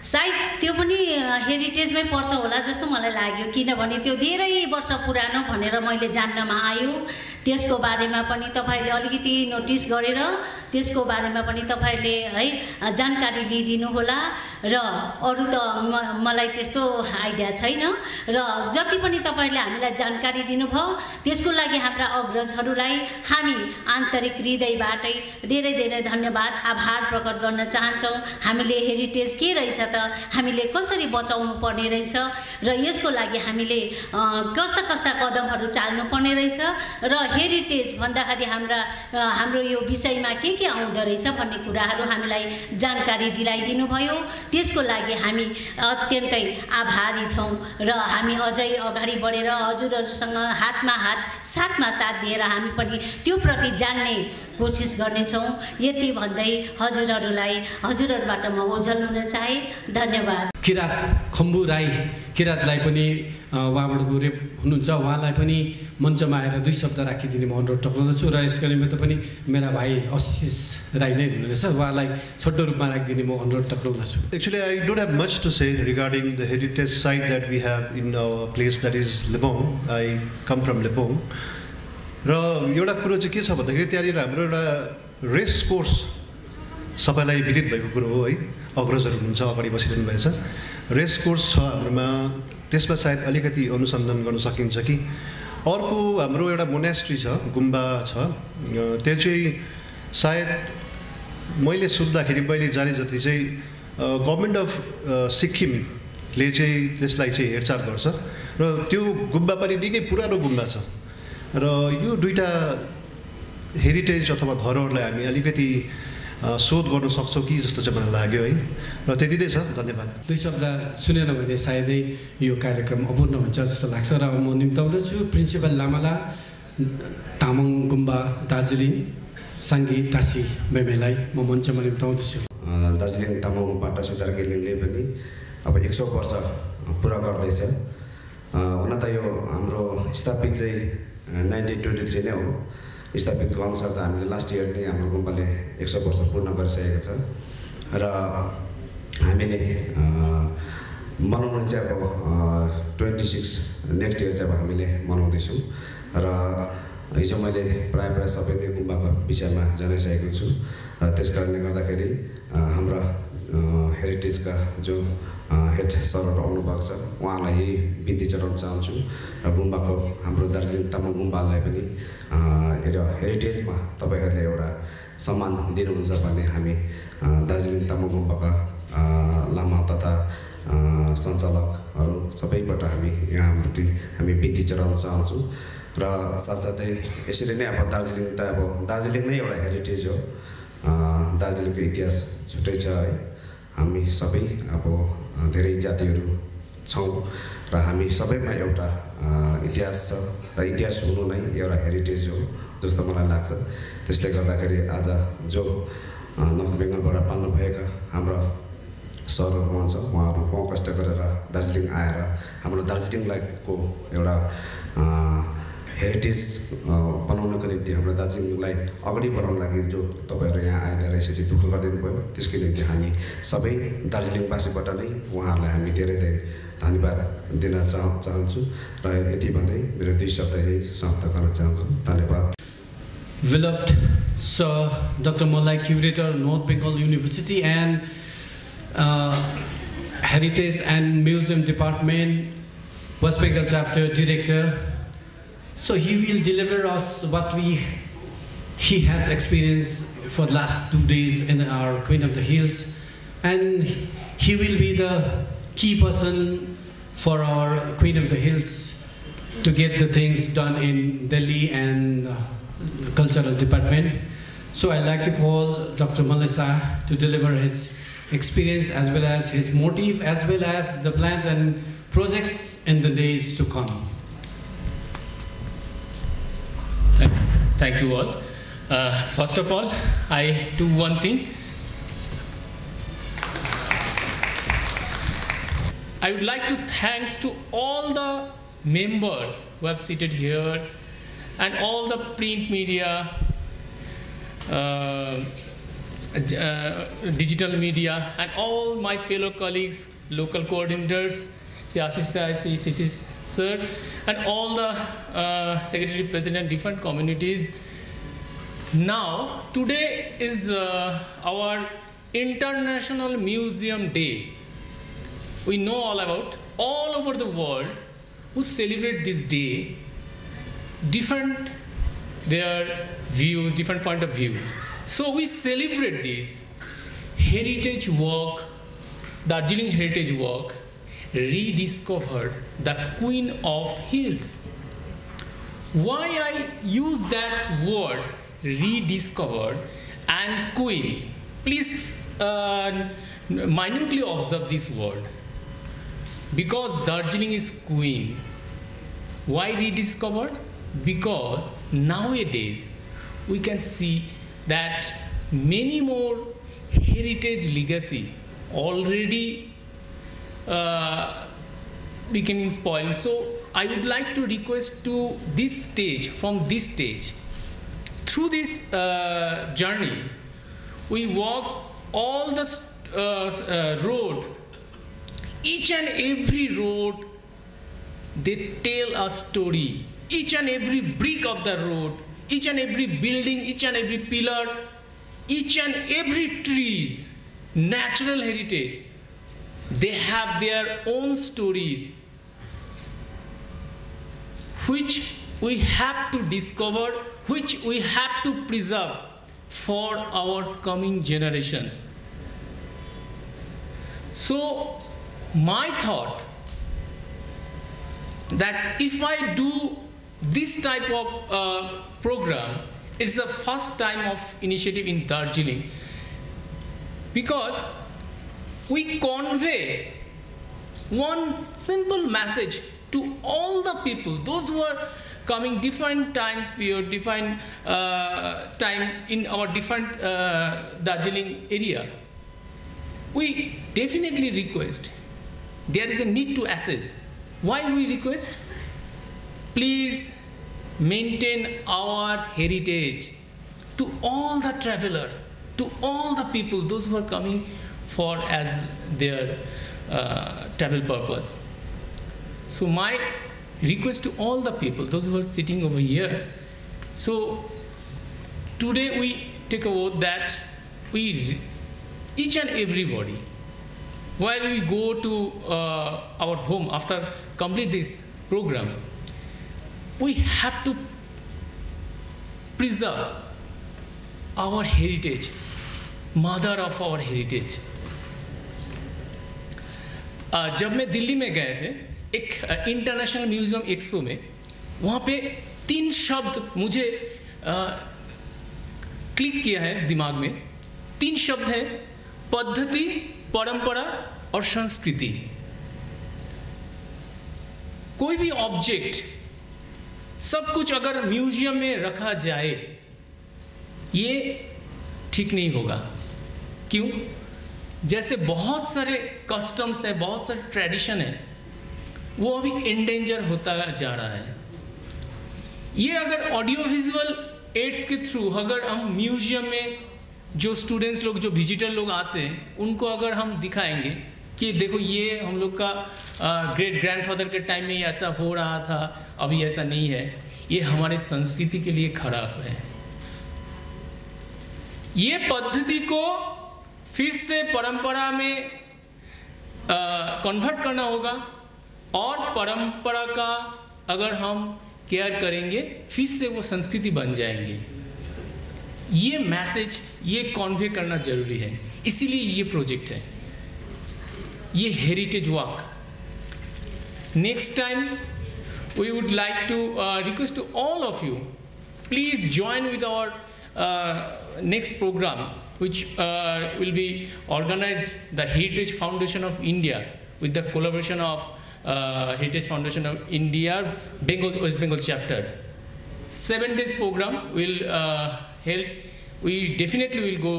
Speaker 8: सायद त्यो पनि हेरिटेजमै पर्छ होला जस्तो मलाई लाग्यो, किनभने त्यो धेरै वर्ष पुरानो भनेर मैले जान्नमा आयो। त्यसको बारेमा पनि तपाईँहरूले अलिकति नोटिस गरेर त्यसको बारेमा पनि तपाईँहरूले है जानकारी लिइदिनु होला। र अरू त मलाई त्यस्तो आइडिया छैन, र जति पनि तपाईँहरूले हामीलाई जानकारी दिनुभयो त्यसको लागि हाम्रा अग्रजहरूलाई हामी आन्तरिक हृदयबाटै धेरै धेरै धन्यवाद आभार प्रकट गर्न चाहन्छौँ। हामीले हेरिटेज के रहेछ त, हामीले कसरी बचाउनु पर्ने रहेछ र यसको लागि हामीले कस्ता कस्ता कदमहरू चाल्नु पर्ने रहेछ र हेरिटेज भन्दाखेरि हाम्रो यो विषयमा के आउँदो रहेछ भन्ने कुराहरू हामीलाई जानकारी दिलाइदिनु भयो। त्यसको लागि हामी अत्यन्तै आभारी छौँ र हामी अझै अगाडि बढेर हजुरहरूसँग हातमा हात साथमा साथ दिएर हामी पनि त्यो प्रति जान्ने कोसिस गर्नेछौँ। यति भन्दै हजुरहरूबाट म ओझल हुन चाहे। धन्यवाद।
Speaker 2: किरात खम्बु राई किरातलाई पनि उहाँबाट गरे हुनुहुन्छ, उहाँलाई पनि मञ्चमा आएर 2 शब्द राखिदिने म अनुरोध टक्राउँदछु। र यसको निमित्त पनि मेरा भाइ आशिष राई नै हुनुहुनेछ, उहाँलाई छोटो रूपमा राखिदिने म अनुरोध टक्राउँदछु।
Speaker 1: Actually, I don't have much to say regarding the heritage site that we have in our place, that is Lebong. I come from Lebong. र एउटा कुरो चाहिँ के छ भन्दाखेरि त्यहाँनिर हाम्रो एउटा रेस कोर्स सबैलाई विदित भएको कुरो हो है, अग्रजहरू हुनुहुन्छ अगाडि बसिरहनु भएछ। रेस कोर्स छ हाम्रोमा, त्यसमा सायद अलिकति अनुसन्धान गर्न सकिन्छ कि अर्को हाम्रो एउटा मोनास्ट्री छ, गुम्बा छ, त्यो चाहिँ सायद मैले सुन्दाखेरि मैले जाने जति चाहिँ गभर्मेन्ट अफ सिक्किमले चाहिँ त्यसलाई चाहिँ हेरचाह गर्छ र त्यो गुम्बा पनि निकै पुरानो गुम्बा छ। र यो 2टा हेरिटेज अथवा धरोहरलाई हामी अलिकति शोध गर्न सक्छौँ कि जस्तो चाहिँ मलाई लाग्यो है र त्यति नै छ धन्यवाद
Speaker 2: 2 शब्द सुनेन भने सायदै यो कार्यक्रम अपूर्ण हुन्छ जस्तो लाग्छ र म निम्ताउँदछु प्रिन्सिपल लामाला तामाङ गुम्बा दार्जिलिङ साङ्गी टासी मेमेलाई म मञ्चमा निम्ताउँदछु
Speaker 9: दार्जिलिङ तामाङ गुम्बा टासी दार्जिलिङले पनि अब 100 वर्ष पुरा गर्दैछ हुन त यो हाम्रो स्थापित चाहिँ 1923 नै हो स्थापितको अनुसार त हामीले लास्ट इयर नै हाम्रो गुम्बाले 100 वर्ष पूर्ण गरिसकेको छ र हामीले मनाउने चाहिँ अब 26 नेक्स्ट इयर चाहिँ अब हामीले मनाउँदैछौँ र हिजो मैले प्राय सबै नै गुम्बाको विषयमा जनाइसकेको छु र त्यस कारणले गर्दाखेरि हाम्रा हेरिटेजका जो हेड सरहरू आउनुभएको छ उहाँलाई यही बिन्ती चढाउन चाहन्छु र गुम्बाको हाम्रो दार्जिलिङ तामाङ गुम्बालाई पनि हेरिटेजमा तपाईँहरूले एउटा सम्मान दिनुहुन्छ भन्ने हामी दार्जिलिङ तामाङ गुम्बाका लामा तथा सञ्चालकहरू सबैबाट हामी बिन्ती चढाउन चाहन्छौँ र साथसाथै यसरी नै अब दार्जिलिङ नै एउटा हेरिटेज हो दार्जिलिङको इतिहास छुट्टै छ है हामी सबै अब धेरै जातिहरू छौँ र हामी सबैमा एउटा इतिहास छ र इतिहास हुनु नै एउटा हेरिटेज हो जस्तो मलाई लाग्छ त्यसले गर्दाखेरि आज जो नर्थ बेङ्गलबाट पाल्नुभएका हाम्रा सरहरू हुनुहुन्छ उहाँहरू बहुत कष्ट गरेर दार्जिलिङ आएर हाम्रो दार्जिलिङलाई को एउटा हेरिटेज बनाउनको निम्ति हाम्रो दार्जिलिङलाई अगाडि बढाउनको लागि जो तपाईँहरू यहाँ आएर यसरी दुःख गरिदिनु भयो त्यसको निम्ति हामी सबै दार्जिलिङवासीबाट नै उहाँहरूलाई हामी धेरै धन्यवाद दिन चाहन्छु र यति भन्दै मेरो 2 शब्द यही समाप्त गर्न चाहन्छु धन्यवाद
Speaker 2: Beloved Sir Dr. Mollai, Curator, North Bengal University and Heritage and Museum Department, West Bengal Chapter Director. So he will deliver us what he has experienced for the last 2 days in our Queen of the Hills, and he will be the key person for our Queen of the Hills to get the things done in Delhi and Cultural Department. So I'd like to call Dr. Melissa to deliver his experience as well as his motive as well as the plans and projects in the days to come.
Speaker 10: Thank you all. First of all, I do one thing. I would like to thanks to all the members who have seated here and all the print media, digital media, and all my fellow colleagues, local coordinators, Ashish sir, and all the secretary president different communities. Now, today is our International Museum Day. We know all over the world who celebrate this day, their views, different point of views. So we celebrate this heritage work, Darjeeling heritage work, rediscovered the Queen of Hills. Why I use that word rediscovered and queen? Please minutely observe this word. Because Darjeeling is queen. Why rediscovered? Because nowadays we can see that many more heritage legacy already becoming spoiled. So I would like to request to this stage, from this stage, through this journey, we walk all the road, each and every road, they tell a story. Each and every brick of the road, each and every building, each and every pillar, each and every trees, natural heritage, they have their own stories which we have to discover, which we have to preserve for our coming generations. So my thought that if I do this type of program, it's the first time of initiative in Darjeeling, because we convey one simple message to all the people, those who are coming different times period, different time in our different Darjeeling area. We definitely request, there is a need to assess. Why we request? Please maintain our heritage to all the traveler, to all the people, those who are coming for as their travel purpose. So my request to all the people, those who are sitting over here, so today we take a vote that we, each and everybody, while we go to our home after complete this program, we have to preserve our heritage, mother of our heritage. जब मैं दिल्ली में गए थे एक international museum expo में, वहाँ pay 3 शब्द मुझे click किया है दिमाग में। 3 शब्द है पद्धति, परंपरा और संस्कृति। कोई भी ऑब्जेक्ट, सब कुछ अगर म्यूजियम में रखा जाए, ये ठीक नहीं होगा। क्यों? जैसे बहुत सारे कस्टम्स है, बहुत सारे ट्रेडिशन है, वो अभी एंडेंजर होता जा रहा है। ये अगर ऑडियो विजुअल एड्स के थ्रू अगर हम म्यूजियम में जो स्टूडेंट्स लोग, जो विजिटर लोग आते हैं, उनको अगर हम दिखाएंगे कि देखो ये हम लोग का ग्रेट ग्रैंडफादर के टाइम में ये ऐसा हो रहा था, अभी ऐसा नहीं है, ये हमारे संस्कृति के लिए खराब है। ये पद्धति को फिर से परंपरा में कन्वर्ट करना होगा, और परंपरा का अगर हम केयर करेंगे, फिर से वो संस्कृति बन जाएंगे। ये मैसेज, ये कन्वे करना जरूरी है, इसीलिए ये प्रोजेक्ट है, ये heritage walk. Next time we would like to request to all of you, please join with our next program, which will be organized the Heritage Foundation of India with the collaboration of Heritage Foundation of India, West Bengal chapter. 7 days program will held. We definitely will go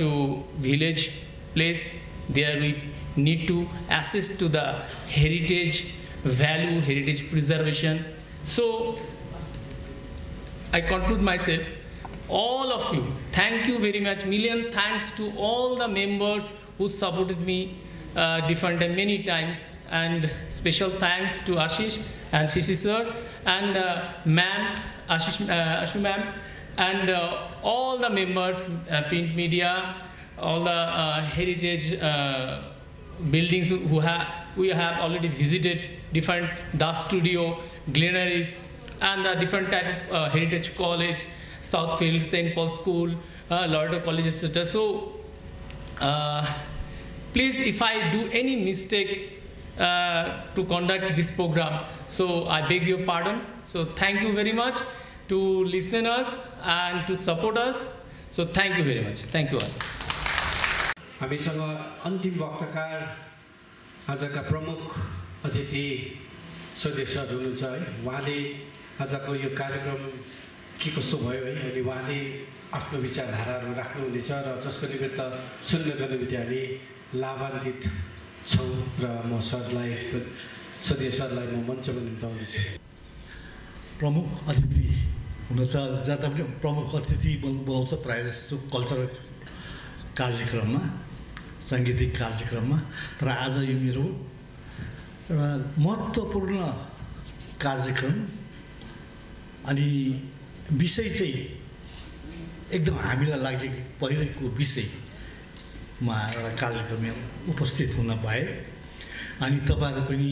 Speaker 10: to village place. There we need to assist to the heritage value, heritage preservation. So I conclude myself, all of you, thank you very much, million thanks to all the members who supported me different and many times, and special thanks to Ashish and Shishi sir and ma'am, Ashu ma'am, and all the members, print media, all the heritage buildings we have already visited, different Das Studio, Glenaries, and different type of heritage college, Southfield, St. Paul School, Lauderdale College, etc. So please, if I do any mistake to conduct this program, so I beg your pardon. So thank you very much to listeners and to support us. So thank you very much. Thank you all.
Speaker 2: हामीसँग अन्तिम वक्ताकार आजका प्रमुख अतिथि स्वदेश sir हुनुहुन्छ है। उहाँले आजको यो कार्यक्रम के कस्तो भयो है, अनि उहाँले आफ्नो विचारधाराहरू राख्नुहुनेछ र जसको निमित्त सुन्नको निमित्त हामी लाभान्वित छौँ र म सरलाई, स्वदेश सरलाई म मञ्चमा निम्ताउँदैछु।
Speaker 11: प्रमुख अतिथि हुन त जता पनि प्रमुख अतिथि बोलाउँछ प्रायः जस्तो कल्चरल कार्यक्रममा, साङ्गीतिक कार्यक्रममा, तर आज यो मेरो एउटा महत्त्वपूर्ण कार्यक्रम अनि विषय चाहिँ एकदम हामीलाई लागेको पहिलेको विषयमा एउटा कार्यक्रममा उपस्थित हुन पाए। अनि तपाईँहरू पनि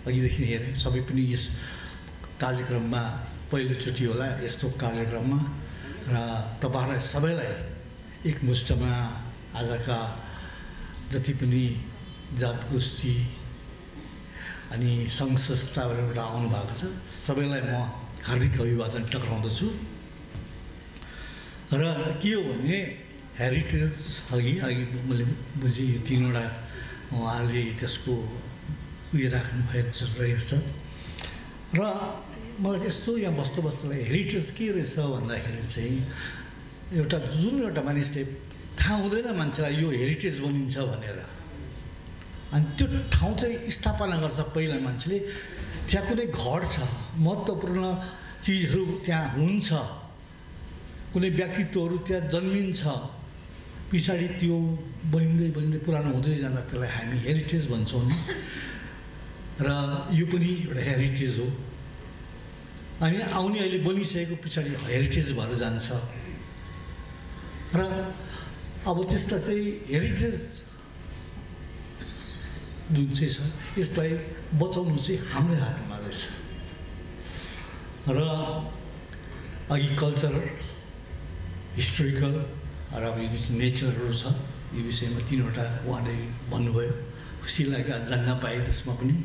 Speaker 11: अघिदेखि हेरे सबै पनि यस कार्यक्रममा पहिलोचोटि होला यस्तो कार्यक्रममा, र तपाईँहरूलाई सबैलाई एकमुष्टमा आजका जति पनि जात गोष्ठी अनि सङ्घ संस्थाबाट आउनुभएको छ सबैलाई म हार्दिक अभिवादन टक्राउँदछु। र के हो भने हेरिटेज अघि मैले बुझेँ यो 3वटा उहाँले त्यसको उयो राख्नुभएको रहेछ र मलाई यस्तो यहाँ बस्दा हेरिटेज के रहेछ भन्दाखेरि चाहिँ एउटा मानिसले थाहा हुँदैन मान्छेलाई यो हेरिटेज बनिन्छ भनेर अनि त्यो ठाउँ चाहिँ स्थापना गर्छ पहिला मान्छेले त्यहाँ कुनै घर छ महत्त्वपूर्ण चिजहरू त्यहाँ हुन्छ कुनै व्यक्तित्वहरू त्यहाँ जन्मिन्छ पछाडि त्यो बनिँदै पुरानो हुँदै जाँदा त्यसलाई हामी हेरिटेज भन्छौँ र यो पनि एउटा हेरिटेज हो अनि आउने अहिले बनिसकेको पछाडि हेरिटेज भएर जान्छ र अब त्यसलाई चाहिँ हेरिटेज जुन चाहिँ छ यसलाई बचाउनु चाहिँ हाम्रै हातमा रहेछ र अघि कल्चरल हिस्टोरिकल र अब यो नेचरहरू छ यो विषयमा 3वटा उहाँले भन्नुभयो खुसी लाग्यो जान्न पाएँ त्यसमा पनि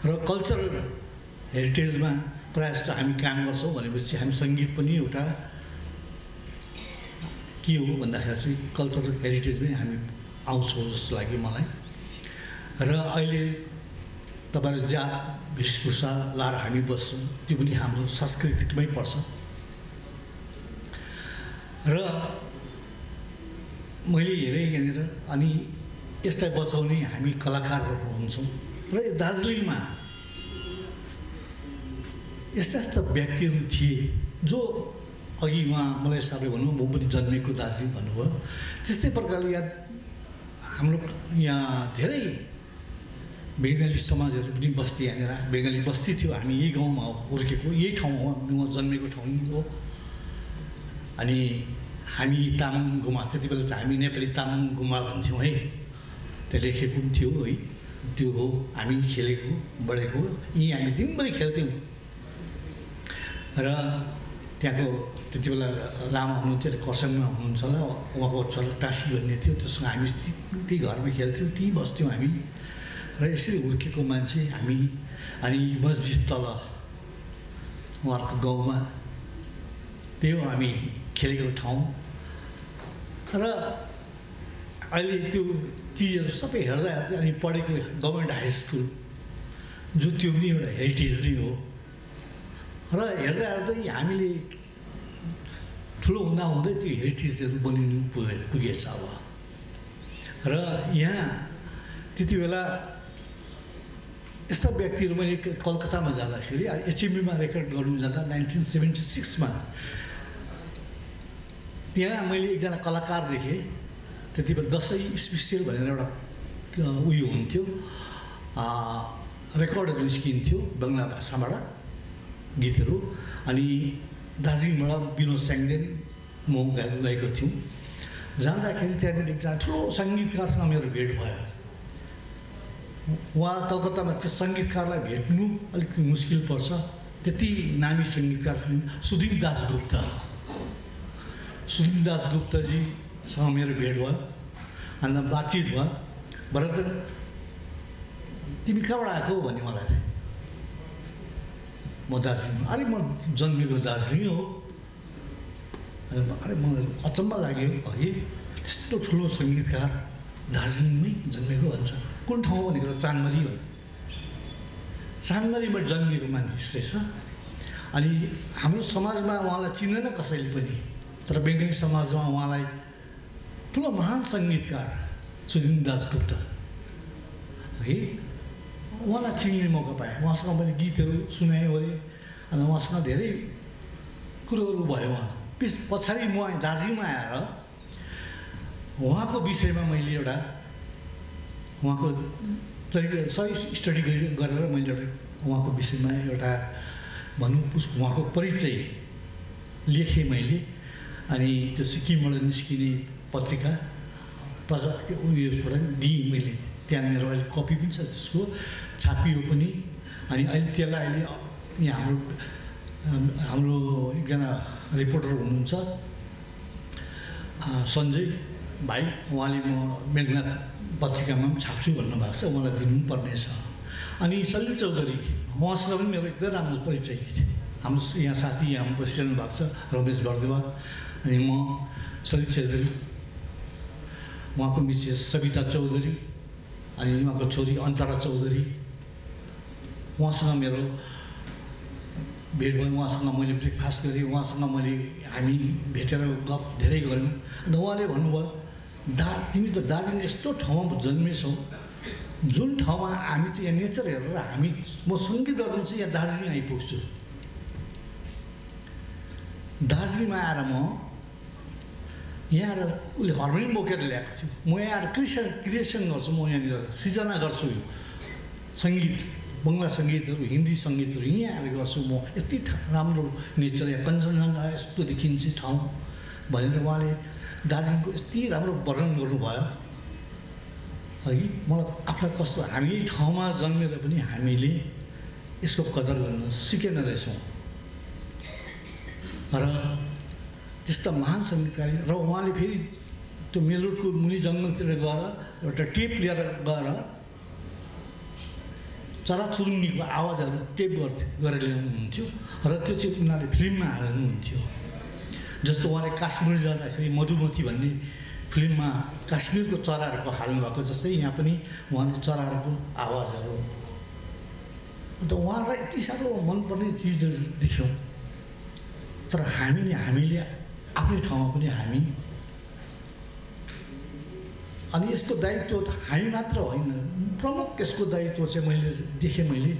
Speaker 11: र कल्चरल हेरिटेजमा प्रायः जस्तो हामी काम गर्छौँ भनेपछि हामी सङ्गीत पनि एउटा के हो भन्दाखेरि चाहिँ कल्चरल हेरिटेजमै हामी आउँछौँ जस्तो लाग्यो मलाई र अहिले तपाईँहरू जात वेशभूषा लाएर हामी बस्छौँ त्यो पनि हाम्रो सांस्कृतिकमै पर्छ र मैले हेरेँ यहाँनिर अनि यसलाई बचाउने हामी कलाकारहरू हुन्छौँ र दार्जिलिङमा यस्ता व्यक्तिहरू थिए जो अघि उहाँ मलाई साह्रै भन्नु म पनि जन्मेको दार्जिलिङ भन्नुभयो त्यस्तै प्रकारले हाम्रो यहाँ धेरै बङ्गाली समाजहरू पनि बस्ती यहाँनिर बङ्गाली बस्ती थियो हामी यही गाउँमा हुर्केको यही ठाउँ हो म जन्मेको ठाउँ हो अनि हामी तामाङ गुम्बा त्यति बेला चाहिँ हामी नेपाली तामाङ गुम्बा भन्थ्यौँ है त्यो लेखेको पनि थियो है त्यो हो हामी खेलेको बढेको यहीँ हामी दिनभरि खेल्थ्यौँ र त्यहाँको त्यति बेला लामा हुनुहुन्थ्यो खरसाङमा हुनुहुन्छ होला उहाँको छोरा टासी भन्ने थियो त्योसँग हामी त्यही घरमा खेल्थ्यौँ त्यहीँ बस्थ्यौँ हामी र यसरी हुर्केको मान्छे हामी अनि मस्जिद तल उहाँहरूको गाउँमा त्यही हो हामी खेलेको ठाउँ र अहिले त्यो चिजहरू सबै हेर्दा अनि पढेको गभर्मेन्ट हाई स्कुल जो त्यो पनि एउटा हेरिटेज नै हो र हेर्दै हामीले ठुलो हुँदै त्यो हेरिटेजहरू बनिनु पुगेछ अब र यहाँ त्यति बेला यस्ता व्यक्तिहरू मैले कलकत्तामा जाँदाखेरि एचएमबीमा रेकर्ड गर्नु जाँदा 1976मा त्यहाँ मैले एकजना कलाकार देखेँ त्यति बेला दसैँ स्पेसियल भनेर एउटा उयो हुन्थ्यो रेकर्डहरू निस्किन्थ्यो बङ्गला भाषाबाट गीतहरू अनि दार्जिलिङबाट विनोद स्याङ्देन म गएको थियौँ जाँदाखेरि त्यहाँनिर एकजना ठुलो सङ्गीतकारसँग मेरो भेट भयो उहाँ कलकत्तामा त्यो सङ्गीतकारलाई भेट्नु अलिकति मुस्किल पर्छ त्यति नामी सङ्गीतकार फिल्म सुदीप दासगुप्ताजीसँग मेरो भेट भयो अन्त बातचित भयो भरत तिमी कहाँबाट आएको भन्ने मलाई म दार्जिलिङ अरे म जन्मेको दार्जिलिङ हो अरे मलाई अचम्म लाग्यो है त्यस्तो ठुलो सङ्गीतकार दार्जिलिङमै जन्मेको भन्छ कुन ठाउँ भनेको त चानमारी हो चानमारीमा जन्मेको मान्छे रहेछ अनि हाम्रो समाजमा उहाँलाई चिन्दैन कसैले पनि तर बङ्गाली समाजमा उहाँलाई ठुलो महान सङ्गीतकार सुदीप दासगुप्ता है उहाँलाई चिन्ने मौका पाएँ उहाँसँग मैले गीतहरू सुनाएँ अरे अनि उहाँसँग धेरै कुरोहरू भयो उहाँ पछाडि म दार्जिलिङमा आएर उहाँको विषयमा मैले एउटा उहाँको चरित्र सबै स्टडी गरेर मैले एउटा उहाँको विषयमा एउटा भनौँ उहाँको परिचय लेखेँ मैले अनि त्यो सिक्किमबाट निस्किने पत्रिका प्रजा उयोबाट दिएँ मैले त्यहाँ मेरो अहिले कपी पनि छ त्यसको छापियो पनि अनि अहिले त्यसलाई अहिले यहाँ हाम्रो एकजना रिपोर्टर हुनुहुन्छ सञ्जय भाइ उहाँले म मेघना पत्रिकामा पनि छाप्छु भन्नुभएको छ उहाँलाई दिनुपर्ने छ अनि सलिल चौधरी उहाँसँग पनि मेरो एकदमै राम्रो परिचय हाम्रो यहाँ साथी यहाँ बसिरहनु भएको छ रमेश बर्देवा अनि म सलिल चौधरी, उहाँको मिसेस सविता चौधरी, अनि उहाँको छोरी अन्तरा चौधरी, उहाँसँग मेरो भेट भयो। उहाँसँग मैले ब्रेकफास्ट गरेँ, उहाँसँग हामी भेटेर गफ धेरै गऱ्यौँ। अन्त उहाँले भन्नुभयो, तिमी त दार्जिलिङ यस्तो ठाउँमा जन्मेछौ, जुन ठाउँमा हामी चाहिँ यहाँ नेचर हेरेर म सङ्गीत गर्नु चाहिँ यहाँ दार्जिलिङ आइपुग्छु। दार्जिलिङमा आएर म यहाँ आएर उसले हार्मोनियम बोकेर ल्याएको छु, म यहाँ आएर क्रिएसन गर्छु, म यहाँनिर सृजना गर्छु, यो सङ्गीत बङ्गला सङ्गीतहरू हिन्दी सङ्गीतहरू यहाँ आएर गर्छु म। यति राम्रो नेचर यहाँ कञ्चनजङ्घा यस्तो देखिन्छ ठाउँ भनेर उहाँले दार्जिलिङको यति राम्रो वर्णन गर्नुभयो। अघि मलाई आफूलाई कस्तो हामी ठाउँमा जन्मेर पनि हामीले यसको कदर गर्न सिकेन रहेछौँ। र त्यस्ता महान सङ्गीतकारी र उहाँले फेरि त्यो मेलरोडको मुनि जङ्गलतिर गएर एउटा टेप लिएर गएर चराचुरुङ्गीको आवाजहरू टेप गरेर ल्याउनुहुन्थ्यो र त्यो चाहिँ उनीहरूले फिल्ममा हाल्नुहुन्थ्यो। जस्तो उहाँले काश्मीर जाँदाखेरि मधुमती भन्ने फिल्ममा काश्मीरको चराहरूको हाल्नुभएको जस्तै यहाँ पनि उहाँले चराहरूको आवाजहरू, अन्त उहाँलाई यति साह्रो मनपर्ने चिजहरू देख्यौँ। तर हामीले आफ्नै ठाउँमा पनि अनि यसको दायित्व हामी मात्र होइन, प्रमुख यसको दायित्व चाहिँ मैले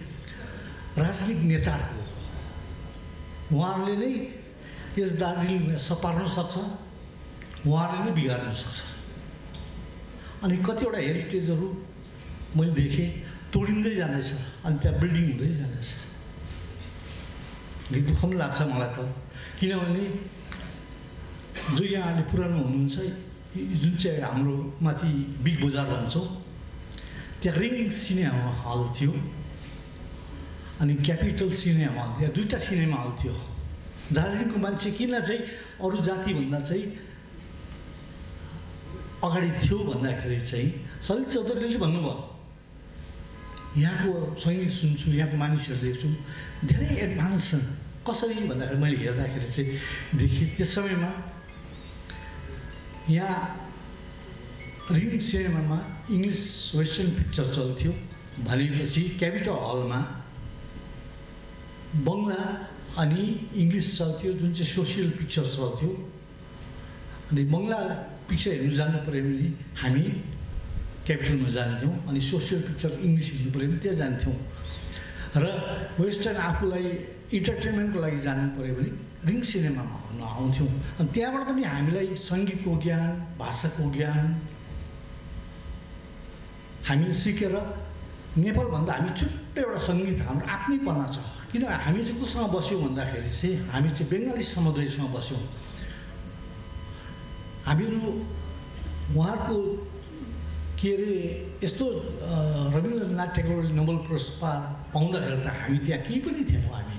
Speaker 11: राजनीतिक नेताहरूको हो। उहाँहरूले नै यस दार्जिलिङलाई सपार्न सक्छ, उहाँहरूले नै बिगार्न सक्छ। अनि कतिवटा हेरिटेजहरू मैले देखेँ तोडिँदै जाँदैछ, अनि त्यहाँ बिल्डिङ हुँदै जाँदैछ। दुःख पनि लाग्छ मलाई त, किनभने जो यहाँ अहिले पुरानो हुनुहुन्छ, जुन चाहिँ हाम्रो माथि बिग बजार भन्छौँ, त्यहाँ रिङ सिनेमा हल थियो, अनि क्यापिटल सिनेमा हल, यहाँ दुईवटा सिनेमा हल थियो। दार्जिलिङको मान्छे किन चाहिँ अरू जातिभन्दा चाहिँ अगाडि थियो भन्दाखेरि चाहिँ सलिल चौधरीले भन्नुभयो, यहाँको सङ्गीत सुन्छु, यहाँको मानिसहरू देख्छु धेरै एडभान्स छन्। कसरी भन्दाखेरि मैले हेर्दाखेरि चाहिँ देखेँ त्यस समयमा यहाँ रिङ सिनेमामा इङ्ग्लिस वेस्टर्न पिक्चर चल्थ्यो भनेपछि क्यापिटल हलमा बङ्गला अनि इङ्ग्लिस चल्थ्यो, जुन चाहिँ सोसियल पिक्चर चल्थ्यो। अनि बङ्गला पिक्चर हेर्नु जानु पऱ्यो भने हामी क्यापिटलमा जान्थ्यौँ, अनि सोसियल पिक्चर इङ्ग्लिस हेर्नु पऱ्यो भने त्यहाँ जान्थ्यौँ। र वेस्टर्न आफूलाई इन्टरटेनमेन्टको लागि जानु पऱ्यो भने रिङ सिनेमामा हेर्न आउँथ्यौँ। अनि त्यहाँबाट पनि हामीलाई सङ्गीतको ज्ञान, भाषाको ज्ञान हामीले सिकेर नेपालभन्दा हामी छुट्टै एउटा सङ्गीत हाम्रो आफ्नैपना छ। किन हामी चाहिँ कोसँग बस्यौँ भन्दाखेरि चाहिँ हामी चाहिँ बङ्गाली समुदायसँग बस्यौँ। हामीहरू उहाँहरूको के अरे यस्तो रवीन्द्रनाथ टेगोरले नोबेल पुरस्कार पाउँदाखेरि त हामी त्यहाँ केही पनि थिएनौँ, हामी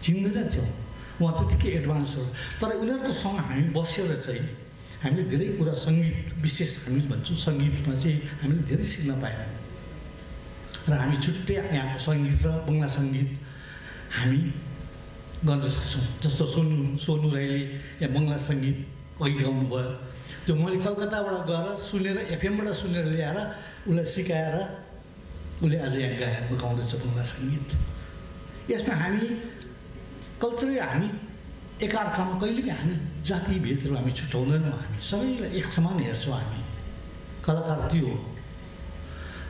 Speaker 11: चिन्दैन थियौँ। उहाँ त्यतिकै एडभान्स हो, तर उनीहरूकोसँग हामी बसेर चाहिँ हामीले धेरै कुरा सङ्गीत विशेष हामी भन्छौँ सङ्गीतमा चाहिँ हामीले धेरै सिक्न पायौँ। र हामी छुट्टै यहाँको सङ्गीत र बङ्गला सङ्गीत हामी गर्न सक्छौँ। जस्तो सोनु राईले यहाँ बङ्गला सङ्गीत कहीँ गाउनुभयो, त्यो मैले कलकत्ताबाट गएर सुनेर एफएमबाट सुनेर ल्याएर उसलाई सिकाएर उसले आज यहाँ गाउँदैछ बङ्गला सङ्गीत। यसमा हामी कल्चरली हामी एकअर्कामा कहिले पनि हामी जाति भेदहरू हामी छुट्याउँदैनौँ, हामी सबैलाई एक समान हेर्छौँ। हामी कलाकार त्यो हो।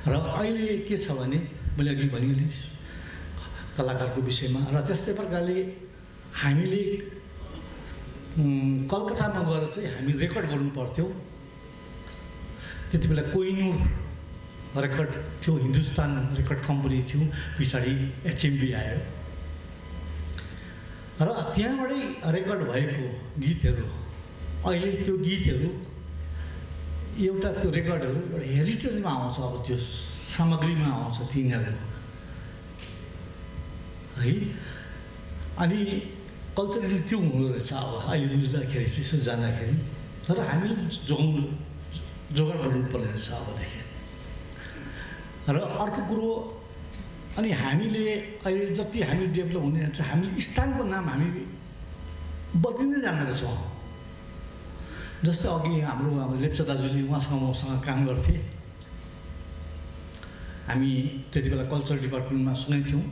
Speaker 11: र अहिले के छ भने मैले अघि भनिहालेँ कलाकारको विषयमा, र त्यस्तै प्रकारले हामीले कलकत्तामा गएर चाहिँ हामी रेकर्ड गर्नु पर्थ्यो। त्यति बेला कोहिनुर रेकर्ड थियो, हिन्दुस्तान रेकर्ड कम्पनी थियो, पछाडि एचएमबी आयो। र त्यहाँबाटै रेकर्ड भएको गीतहरू अहिले त्यो गीतहरू एउटा त्यो रेकर्डहरू एउटा हेरिटेजमा आउँछ, अब त्यो सामग्रीमा आउँछ तिनीहरू है। अनि कल्चरली त्यो हुँदो रहेछ अब अहिले बुझ्दाखेरि चाहिँ यसो जाँदाखेरि। तर हामीले जोगाड गर्नुपर्ने रहेछ अबदेखि। र अर्को कुरो, अनि हामीले अहिले जति हामी डेभलप हुने जान्छ हामीले स्थानको नाम हामी बदलिँदै जाँदो रहेछ। जस्तै अघि हाम्रो लेप्चा दाजुले उहाँसँग मसँग काम गर्थे, हामी त्यति बेला कल्चरल डिपार्टमेन्टमा सँगै थियौँ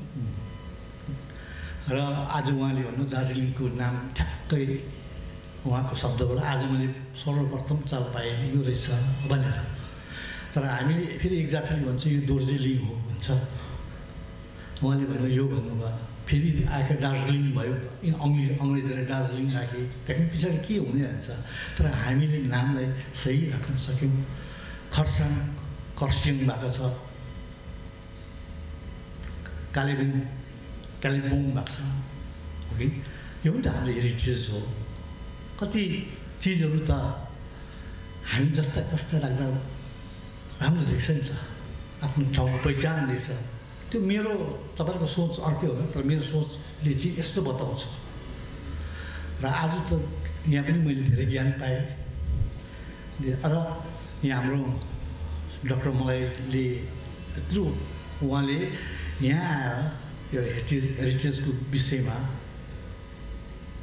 Speaker 11: र आज उहाँले भन्नु दार्जिलिङको नाम ठ्याक्कै उहाँको शब्दबाट आज मैले सर्वप्रथम चाल पाएँ यो रहेछ भनेर। तर हामीले फेरि एक जातिले भन्छ यो दोर्जेलिङ हो भन्छ, उहाँले भन्नु यो भन्नुभयो, फेरि आखिर दार्जिलिङ भयो, अङ्ग्रेजले दार्जिलिङ राखे, त्यहाँदेखि पछाडि के हुने जान्छ। तर हामीले नामलाई सही राख्न सक्यौँ। खरसाङ खरसिङ भएको छ, कालिम्पोङ भएको छ, हो कि यो पनि त हाम्रो हेरिटेज हो। कति चिजहरू त हामी जस्ता राख्दा राम्रो देख्छ नि त, आफ्नो ठाउँको पहिचान देख्छ। त्यो मेरो तपाईँहरूको सोच अर्कै होला, तर मेरो सोचले चाहिँ यस्तो बताउँछ। र आज त यहाँ पनि मैले धेरै ज्ञान पाएँ। र यहाँ हाम्रो डाक्टर मलाईले यत्रो उहाँले यहाँ आएर यो हेरिटेजको विषयमा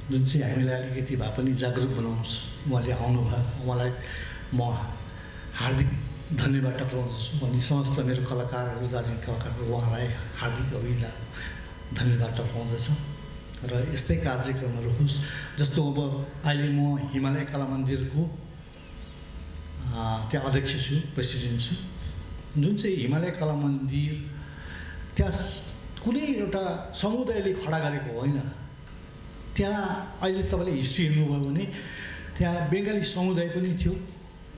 Speaker 11: जुन चाहिँ हामीलाई अलिकति भए पनि जागरुक बनाउनुहोस् उहाँले आउनुभयो। उहाँलाई म हार्दिक धन्यवाद टक्राउँछु भन्ने समस्त मेरो कलाकारहरू, दार्जिलिङ कलाकारहरू, उहाँलाई हार्दिक अभिनन्दन धन्यवाद टक्राउँदछ। र यस्तै कार्यक्रमहरू होस्। जस्तो अब अहिले म हिमालय कला मन्दिरको त्यहाँ अध्यक्ष छु, प्रेसिडेन्ट छु। जुन चाहिँ हिमालय कला मन्दिर त्यहाँ कुनै एउटा समुदायले खडा गरेको होइन। त्यहाँ अहिले तपाईँले हिस्ट्री हेर्नुभयो भने त्यहाँ बङ्गाली समुदाय पनि थियो,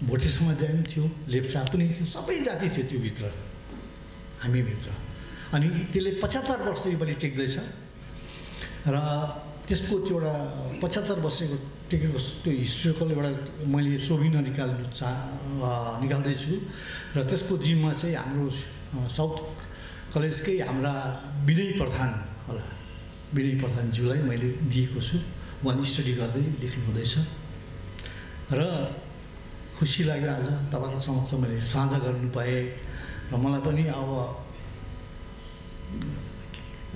Speaker 11: भोटे समुदाय पनि थियो, लेप्चा पनि थियो, सबै जाति थियो त्योभित्र, हामीभित्र। अनि त्यसले 75 वर्ष योपालि टेक्दैछ र त्यसको त्यो एउटा 75 वर्षको टेकेको त्यो हिस्ट्रिकल एउटा मैले सोभिन निकाल्दैछु। र त्यसको जिम्मा चाहिँ हाम्रो साउथ कलेजकै हाम्रा विनय प्रधान होला, विनय प्रधानज्यूलाई मैले दिएको छु। उहाँले स्टडी गर्दै लेख्नु हुँदैछ र खुसी लाग्यो आज तपाईँहरूको समक्ष मैले साझा गर्नु पाएँ। र मलाई पनि अब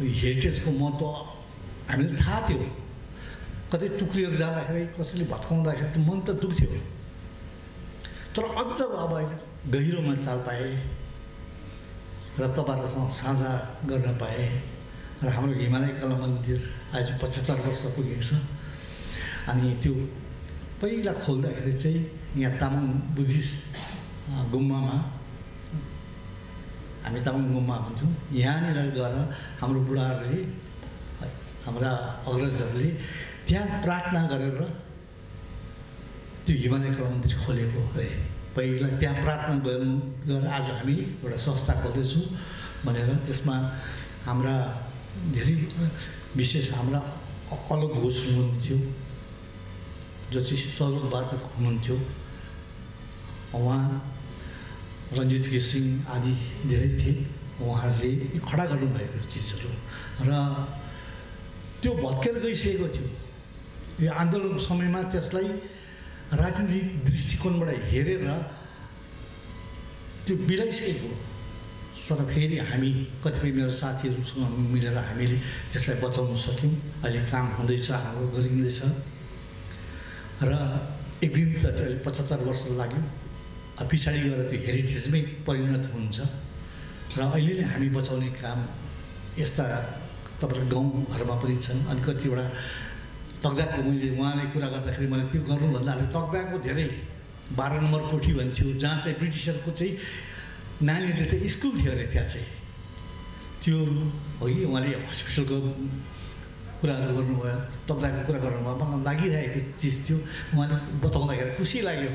Speaker 11: हेरिटेजको महत्त्व हामीलाई थाहा थियो, कतै टुक्रिएर जाँदाखेरि कसैले भत्काउँदाखेरि त मन त दुख्थ्यो, तर अझ अब गहिरोमा चाल पाएँ र तपाईँहरूसँग साझा गर्न पाएँ। र हाम्रो हिमालय कला मन्दिर आज 75 वर्ष पुगेको छ। अनि त्यो पहिला खोल्दाखेरि चाहिँ यहाँ तामाङ बुद्धिस्ट गुम्बामा, हामी तामाङ गुम्बा भन्छौँ, यहाँनिर गएर हाम्रो बुढाहरूले, हाम्रा अग्रजहरूले त्यहाँ प्रार्थना गरेर त्यो हिमालय कला मन्दिर खोलेको है। पहिला त्यहाँ प्रार्थना गरेर आज हामी एउटा संस्था खोल्दैछौँ भनेर। त्यसमा हाम्रा धेरै विशेष हाम्रा अलग घोष हुनुहुन्थ्यो, जो चाहिँ सरोदवादक हुनुहुन्थ्यो, उहाँ रञ्जित घिसिङ आदि धेरै थिए। उहाँहरूले खडा गर्नुभएको चिजहरू र त्यो भत्केर गइसकेको थियो। यो आन्दोलनको समयमा त्यसलाई राजनीतिक दृष्टिकोणबाट हेरेर त्यो बिलाइसकेको। तर फेरि हामी कतिपय मेरो साथीहरूसँग मिलेर हामीले त्यसलाई बचाउन सक्यौँ। अहिले काम हुँदैछ, हाम्रो गरिँदैछ र एक दिन त त्यो 75 वर्ष लाग्यो, पछाडि गएर त्यो हेरिटेजमै परिणत हुन्छ। र अहिले नै हामी बचाउने काम यस्ता तपाईँको गाउँघरमा पनि छन्। अनि कतिवटा तकदाको मैले उहाँले कुरा गर्दाखेरि मैले त्यो गर्नुभन्दा अगाडि तकदाको धेरै 12 नम्बर कोठी भन्थ्यो, जहाँ चाहिँ ब्रिटिसहरूको चाहिँ नानीहरूले त स्कुल थियो अरे त्यहाँ चाहिँ। त्यो हो कि उहाँले हस्पिटलको कुराहरू गर्नुभयो, तकदाको कुरा गर्नुभयो, मलाई लागिरहेको चिज थियो। उहाँले बताउँदाखेरि खुसी लाग्यो,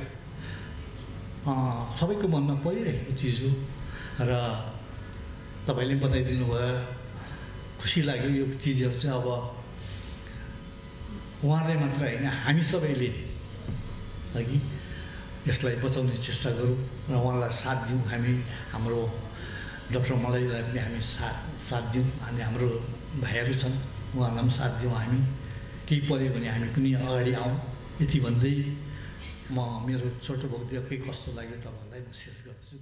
Speaker 11: सबैको मनमा परिरहेको चिज हो। र तपाईँले बताइदिनु भयो, खुसी लाग्यो। यो चिजहरू चाहिँ अब उहाँले मात्र होइन, हामी सबैले अघि यसलाई बचाउने चेष्टा गरौँ र उहाँलाई साथ दिउँ। हामी हाम्रो डाक्टर मलाईलाई पनि हामी साथ दिउँ। अनि हाम्रो भाइहरू छन्, उहाँहरूलाई पनि साथ दिउँ। हामी केही पऱ्यो भने हामी पनि अगाडि आउँ। यति भन्दै म मेरो छोटो वक्तव्य कस्तो लाग्यो तपाईँहरूलाई म शेष गर्छु।